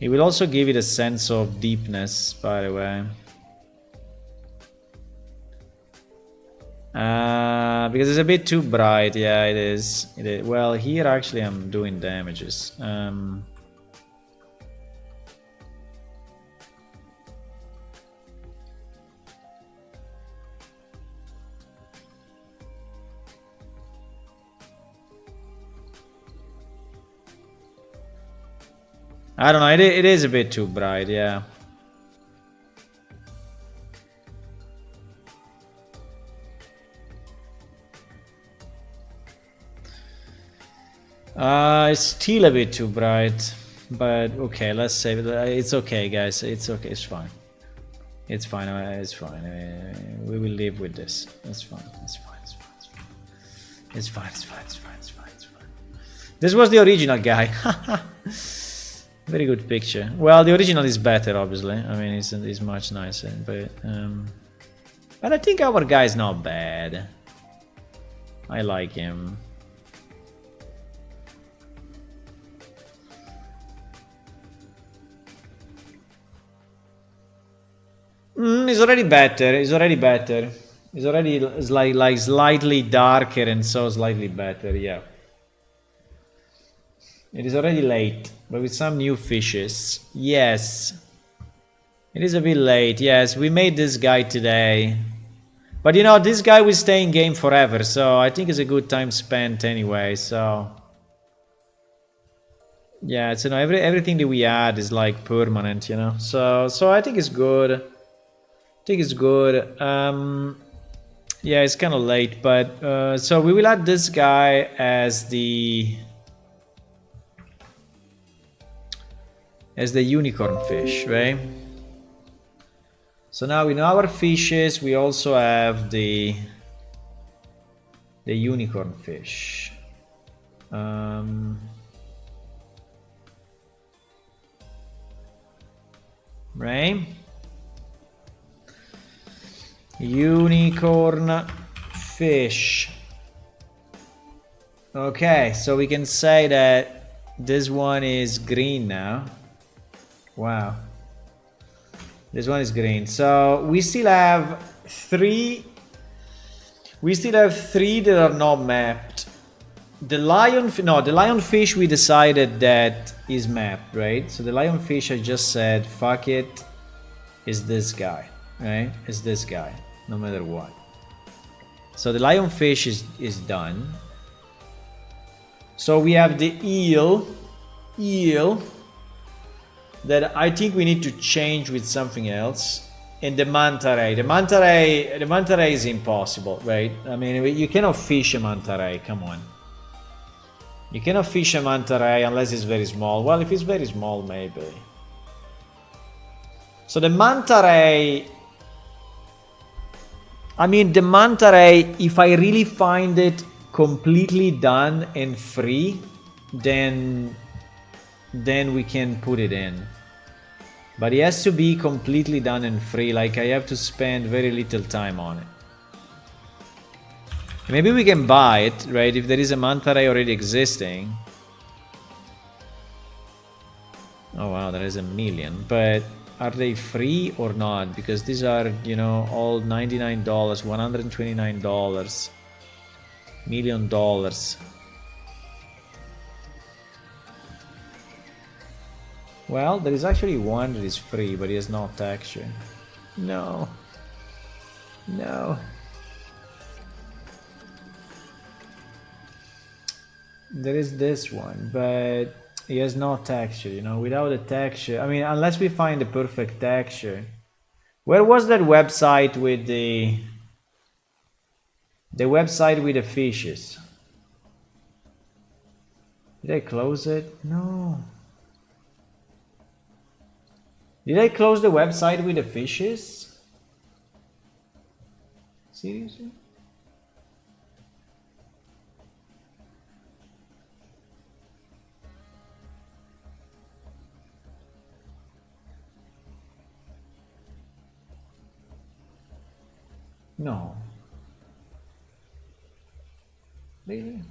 It will also give it a sense of deepness, by the way. Because it's a bit too bright. Yeah, it is. Well, here actually I'm doing damages. I don't know. It is a bit too bright. Yeah. It's still a bit too bright, But okay, let's save it. It's okay, guys. It's okay. It's fine. It's fine. It's fine. We will live with this. It's fine. It's fine. It's fine. It's fine. It's fine. It's fine. It's fine. It's fine. This was the original guy. Very good picture. Well, the original is better, obviously. I mean, it's much nicer. But I think our guy is not bad. I like him. He's already better. He's already better. He's already like slightly darker and so slightly better. Yeah. It is already late, but with some new fishes. Yes. It is a bit late. Yes, we made this guy today. But you know, this guy will stay in game forever, so I think it's a good time spent anyway. So yeah, it's, you know, everything that we add is like permanent, you know. So I think it's good. I think it's good. Yeah, it's kind of late, but so we will add this guy as the unicorn fish, right? So now in our fishes we also have the unicorn fish. Right? Unicorn fish. Okay, so we can say that this one is green now. Wow. This one is green. So we still have three. We still have three that are not mapped. The lionfish we decided that is mapped, right? So the lionfish I just said, fuck it, is this guy, right? Is this guy, no matter what. So the lionfish is done. So we have the eel that I think we need to change with something else. And the manta ray. The manta ray is impossible, right? I mean, you cannot fish a manta ray, come on. You cannot fish a manta ray unless it's very small. Well, if it's very small, maybe. So the manta ray... I mean, the manta ray, if I really find it completely done and free, then we can put it in. But it has to be completely done and free, like I have to spend very little time on it. Maybe we can buy it, right, if there is a manta ray already existing. Oh wow, there is a million, but are they free or not? Because these are, you know, all $99, $129, $1 million. Well, there is actually one that is free, but it has no texture. No. No. There is this one, but it has no texture, you know, without a texture. I mean, unless we find the perfect texture. Where was that website with the website with the fishes? Did I close it? No. Did I close the website with the fishes? Seriously? No. Really?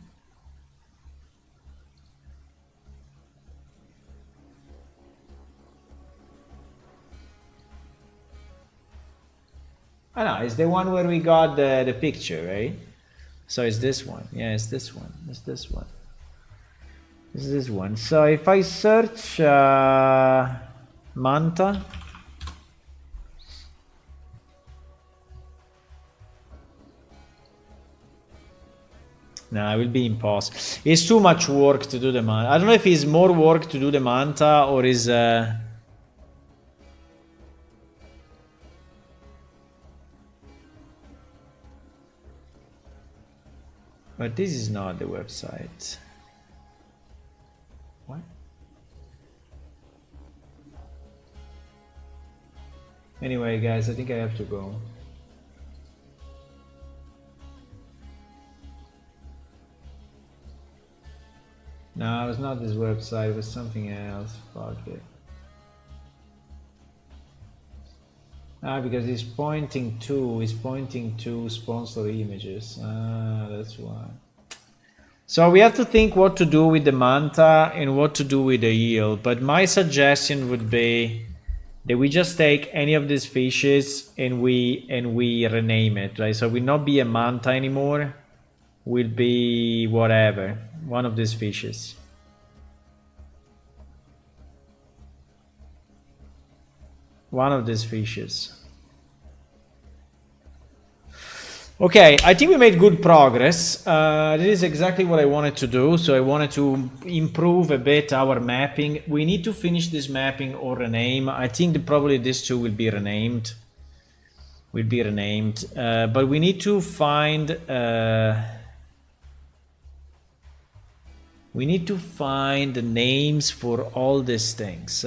I know, it's the one where we got the picture, right? So it's this one. Yeah, it's this one. It's this one. It's this one. So if I search manta, no, it will be impossible. It's too much work to do the manta. I don't know if it's more work to do the manta or is but this is not the website. What? Anyway, guys, I think I have to go. No, it was not this website, it was something else. Fuck it. Ah, because he's pointing to sponsor images. Ah, that's why. So we have to think what to do with the manta and what to do with the eel. But my suggestion would be that we just take any of these fishes and we rename it, right? So it will not be a manta anymore. Will be whatever, one of these fishes. One of these fishes. Okay, I think we made good progress. This is exactly what I wanted to do. So I wanted to improve a bit our mapping. We need to finish this mapping or rename. I think that probably these two will be renamed. But we need to find the names for all these things.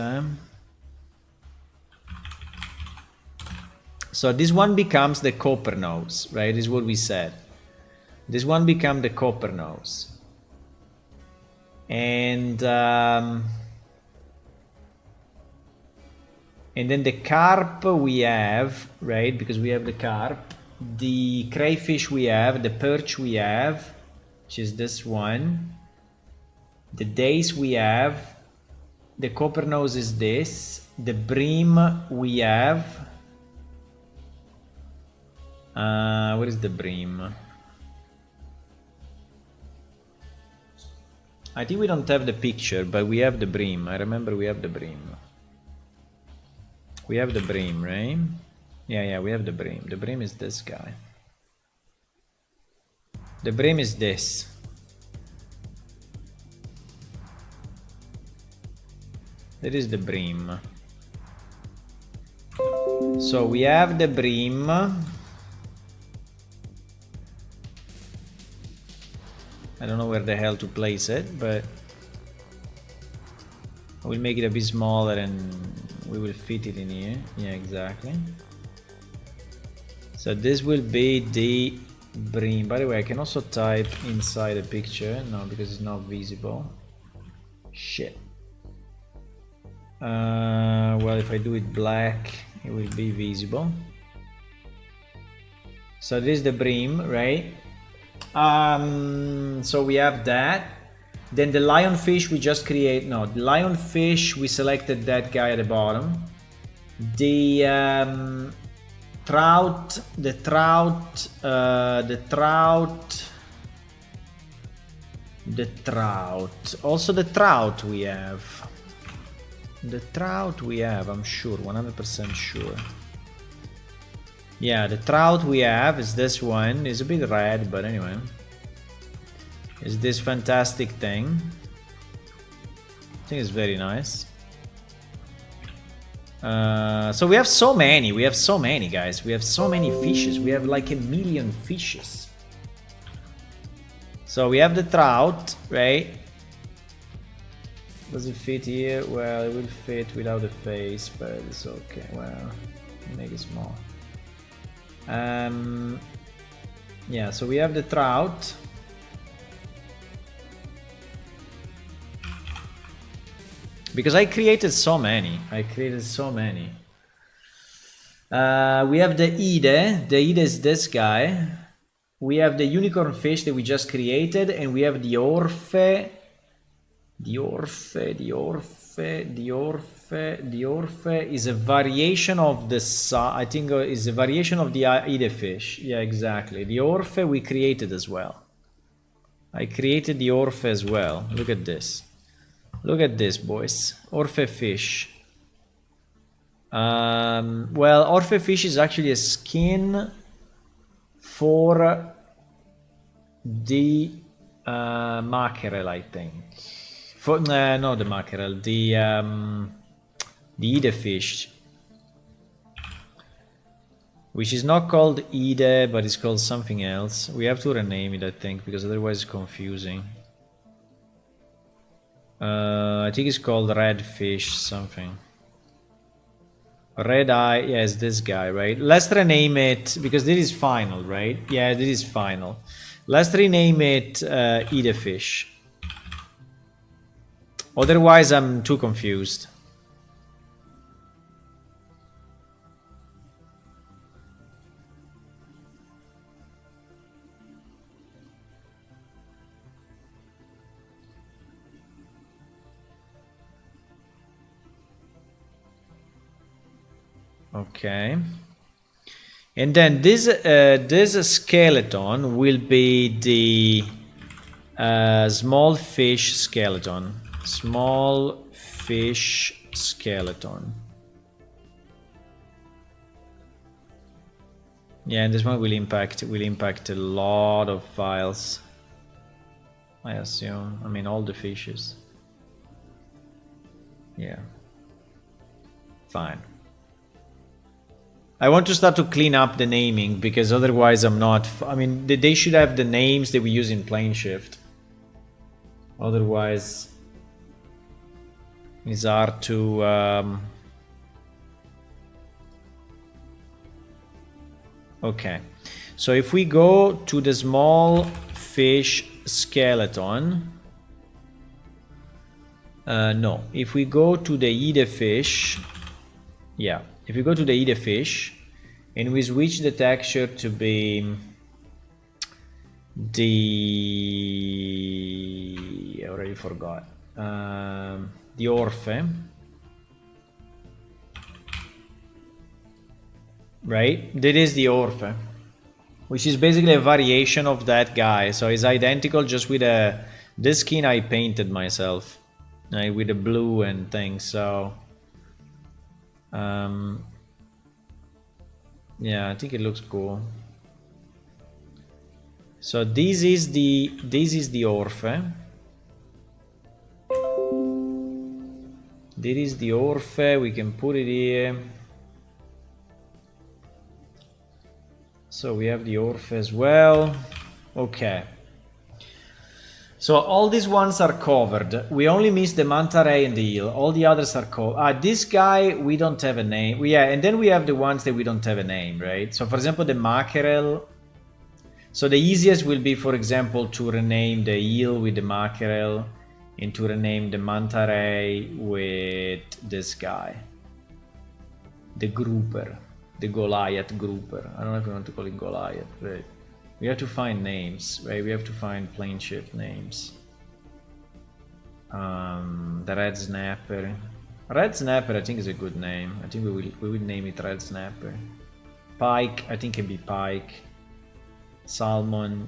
So this one becomes the copper nose, right? This is what we said. This one becomes the copper nose. And then the carp we have, right? Because we have the carp. The crayfish we have, the perch we have, which is this one. The dace we have. The copper nose is this. The bream we have. Where is the bream? I think we don't have the picture, but we have the bream. I remember we have the bream. We have the bream, right? Yeah, we have the bream. The bream is this guy. The bream is this. That is the bream. So we have the bream. I don't know where the hell to place it, but I will make it a bit smaller and we will fit it in here. Yeah, exactly. So this will be the bream. By the way, I can also type inside a picture. No, because it's not visible. Shit. Well, if I do it black, it will be visible. So this is the bream, right? So we have that. Then the lionfish we just create. No, the lionfish we selected that guy at the bottom. The trout. Also the trout we have. I'm sure, 100% sure. Yeah, the trout we have is this one. It's a bit red, but anyway. It's this fantastic thing. I think it's very nice. So we have so many. Guys. We have so many fishes. We have like 1 million fishes. So we have the trout, right? Does it fit here? Well, it will fit without a face, but it's okay. Well, make it small. Yeah, so we have the trout. Because I created so many. We have the Ide. The Ide is this guy. We have the unicorn fish that we just created, and we have the Orfe. The Orfe is a variation of the I think is a variation of the Ide fish. Yeah, exactly. The Orfe we created as well. I created the Orfe as well. Look at this. Look at this, boys. Orfe fish. Well, Orfe fish is actually a skin for the mackerel, I think. For not the mackerel, the Ide fish, which is not called Ide, but it's called something else. We have to rename it, I think, because otherwise it's confusing. I think it's called red fish something. Red eye, yes, this guy, right? Let's rename it, because this is final, right? Yeah, this is final. Let's rename it Eat a Fish. Otherwise, I'm too confused. Okay. And then this skeleton will be the small fish skeleton. Small fish skeleton. Yeah, and this one will impact a lot of files, I assume. I mean, all the fishes. Yeah. Fine. I want to start to clean up the naming, because otherwise I'm not... I mean, they should have the names that we use in PlaneShift. Otherwise, it's hard to... Okay. So if we go to the small fish skeleton... no. If we go to the Eat a Fish... Yeah. If we go to the Eat a Fish and we switch the texture to be the... I already forgot. The Orphe. Right? That is the Orphe. Which is basically a variation of that guy. So it's identical, just with this skin I painted myself. Right? With the blue and things, so... yeah, I think it looks cool. So this is the Orphe. This is the Orphe. We can put it here. So we have the Orphe as well. Okay. So all these ones are covered. We only miss the manta ray and the eel. All the others are covered. This guy, we don't have a name. Yeah, and then we have the ones that we don't have a name, right? So for example, the mackerel. So the easiest will be, for example, to rename the eel with the mackerel and to rename the manta ray with this guy. The grouper. The Goliath grouper. I don't know if we want to call it Goliath, but... we have to find names, right? We have to find PlaneShift names. The Red Snapper. Red Snapper, I think, is a good name. I think we will name it Red Snapper. Pike, I think can be Pike. Salmon,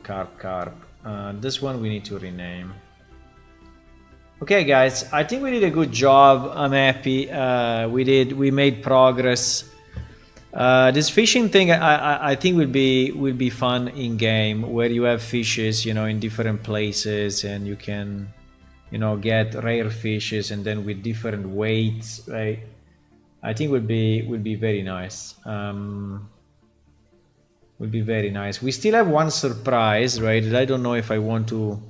Carp. This one we need to rename. Okay, guys, I think we did a good job. I'm happy. We made progress. This fishing thing, I think will be fun in game, where you have fishes, you know, in different places, and you can, you know, get rare fishes, and then with different weights, right? I think would be very nice. Would be very nice. We still have one surprise, right? That I don't know if I want to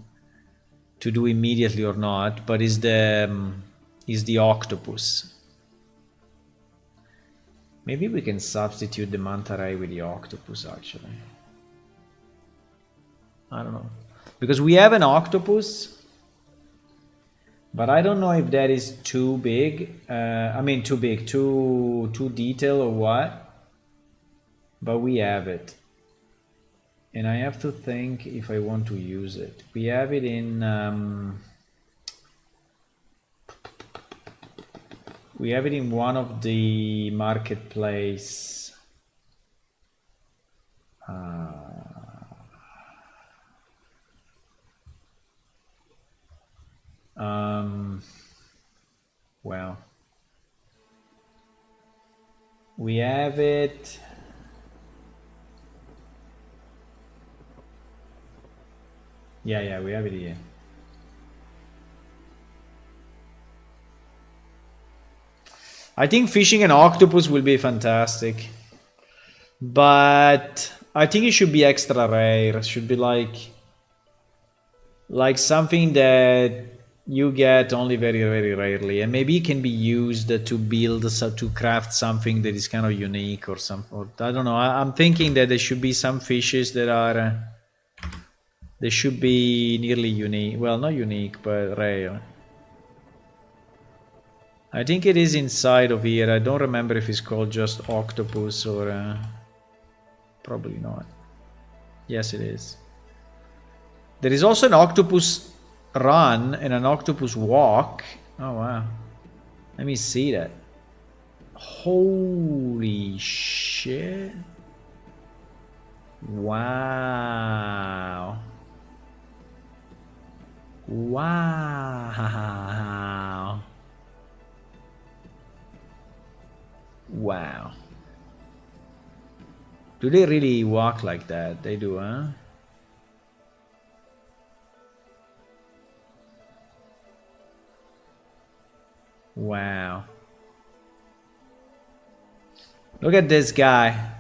do immediately or not, but is the octopus. Maybe we can substitute the manta ray with the octopus, actually. I don't know. Because we have an octopus, but I don't know if that is too big. I mean, too big, too detailed or what. But we have it. And I have to think if I want to use it. We have it in... we have it in one of the marketplace. Well, we have it. Yeah, we have it here. I think fishing an octopus will be fantastic, but I think it should be extra rare. It should be like something that you get only very, very rarely, and maybe it can be used to build, to craft something that is kind of unique or something. Or, I don't know. I'm thinking that there should be some fishes that are, they should be nearly unique. Well, not unique, but rare. I think it is inside of here. I don't remember if it's called just octopus or probably not. Yes, it is. There is also an octopus run and an octopus walk. Oh wow. Let me see that. Holy shit. Wow. Wow. Wow. Do they really walk like that? They do, huh? Wow. Look at this guy.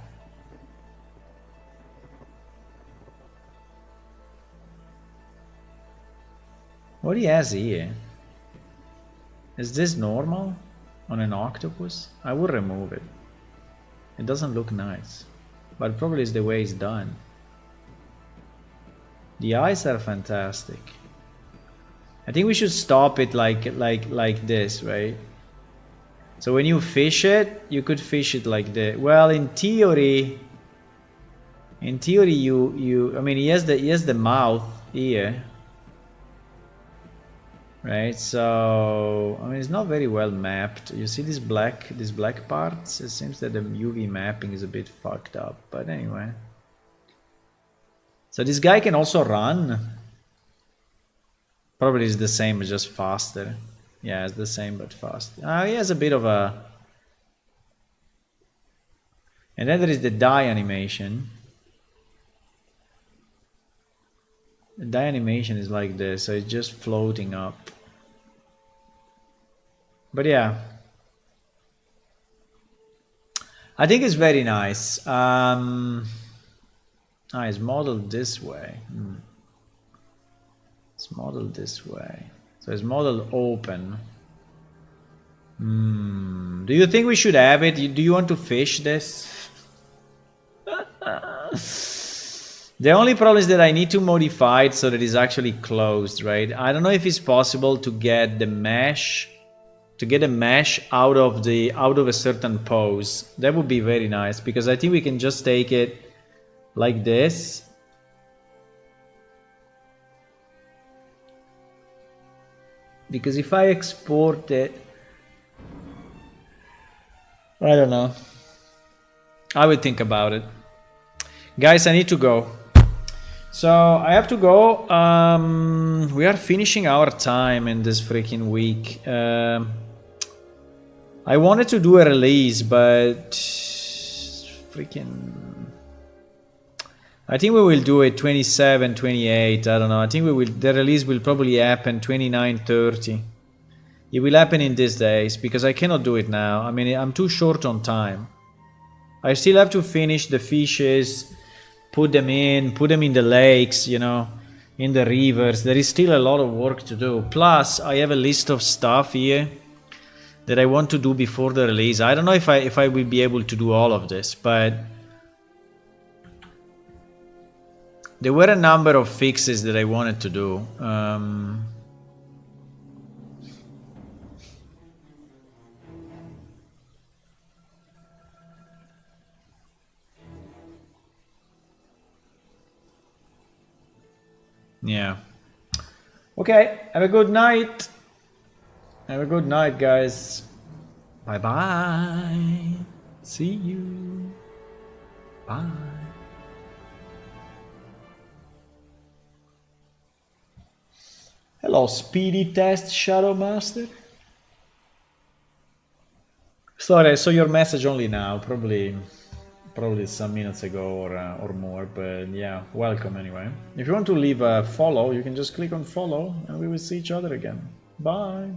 What he has here? Is this normal on an octopus? I would remove it. It doesn't look nice, but probably it's the way it's done. The eyes are fantastic. I think we should stop it like this, right? So when you fish it, you could fish it like this. Well, in theory, I mean, he has the mouth here, right? So I mean, it's not very well mapped. You see these black parts? It seems that the UV mapping is a bit fucked up. But anyway, so this guy can also run. Probably is the same, but just faster. Yeah, it's the same but faster. He has a bit of a... And then there is the die animation. The die animation is like this, so it's just floating up. But yeah. I think it's very nice. It's modeled this way. It's modeled this way. So it's modeled open. Do you think we should have it? Do you want to fish this? The only problem is that I need to modify it so that it's actually closed, right? I don't know if it's possible to get the mesh, out of a certain pose. That would be very nice, because I think we can just take it like this. Because if I export it, I don't know. I would think about it. Guys, I need to go. So I have to go. We are finishing our time in this freaking week. I wanted to do a release, but freaking... I think we will do it 27, 28, I don't know. I think the release will probably happen 29, 30. It will happen in these days, because I cannot do it now. I mean, I'm too short on time. I still have to finish the fishes, put them in the lakes, you know, in the rivers. There is still a lot of work to do. Plus, I have a list of stuff here that I want to do before the release. I don't know if I will be able to do all of this, but there were a number of fixes that I wanted to do. Yeah. Okay, have a good night. Have a good night, guys. Bye-bye. See you. Bye. Hello, speedy test Shadow Master. Sorry, I saw your message only now, probably some minutes ago or more, but yeah, welcome anyway. If you want to leave a follow, you can just click on follow and we will see each other again. Bye.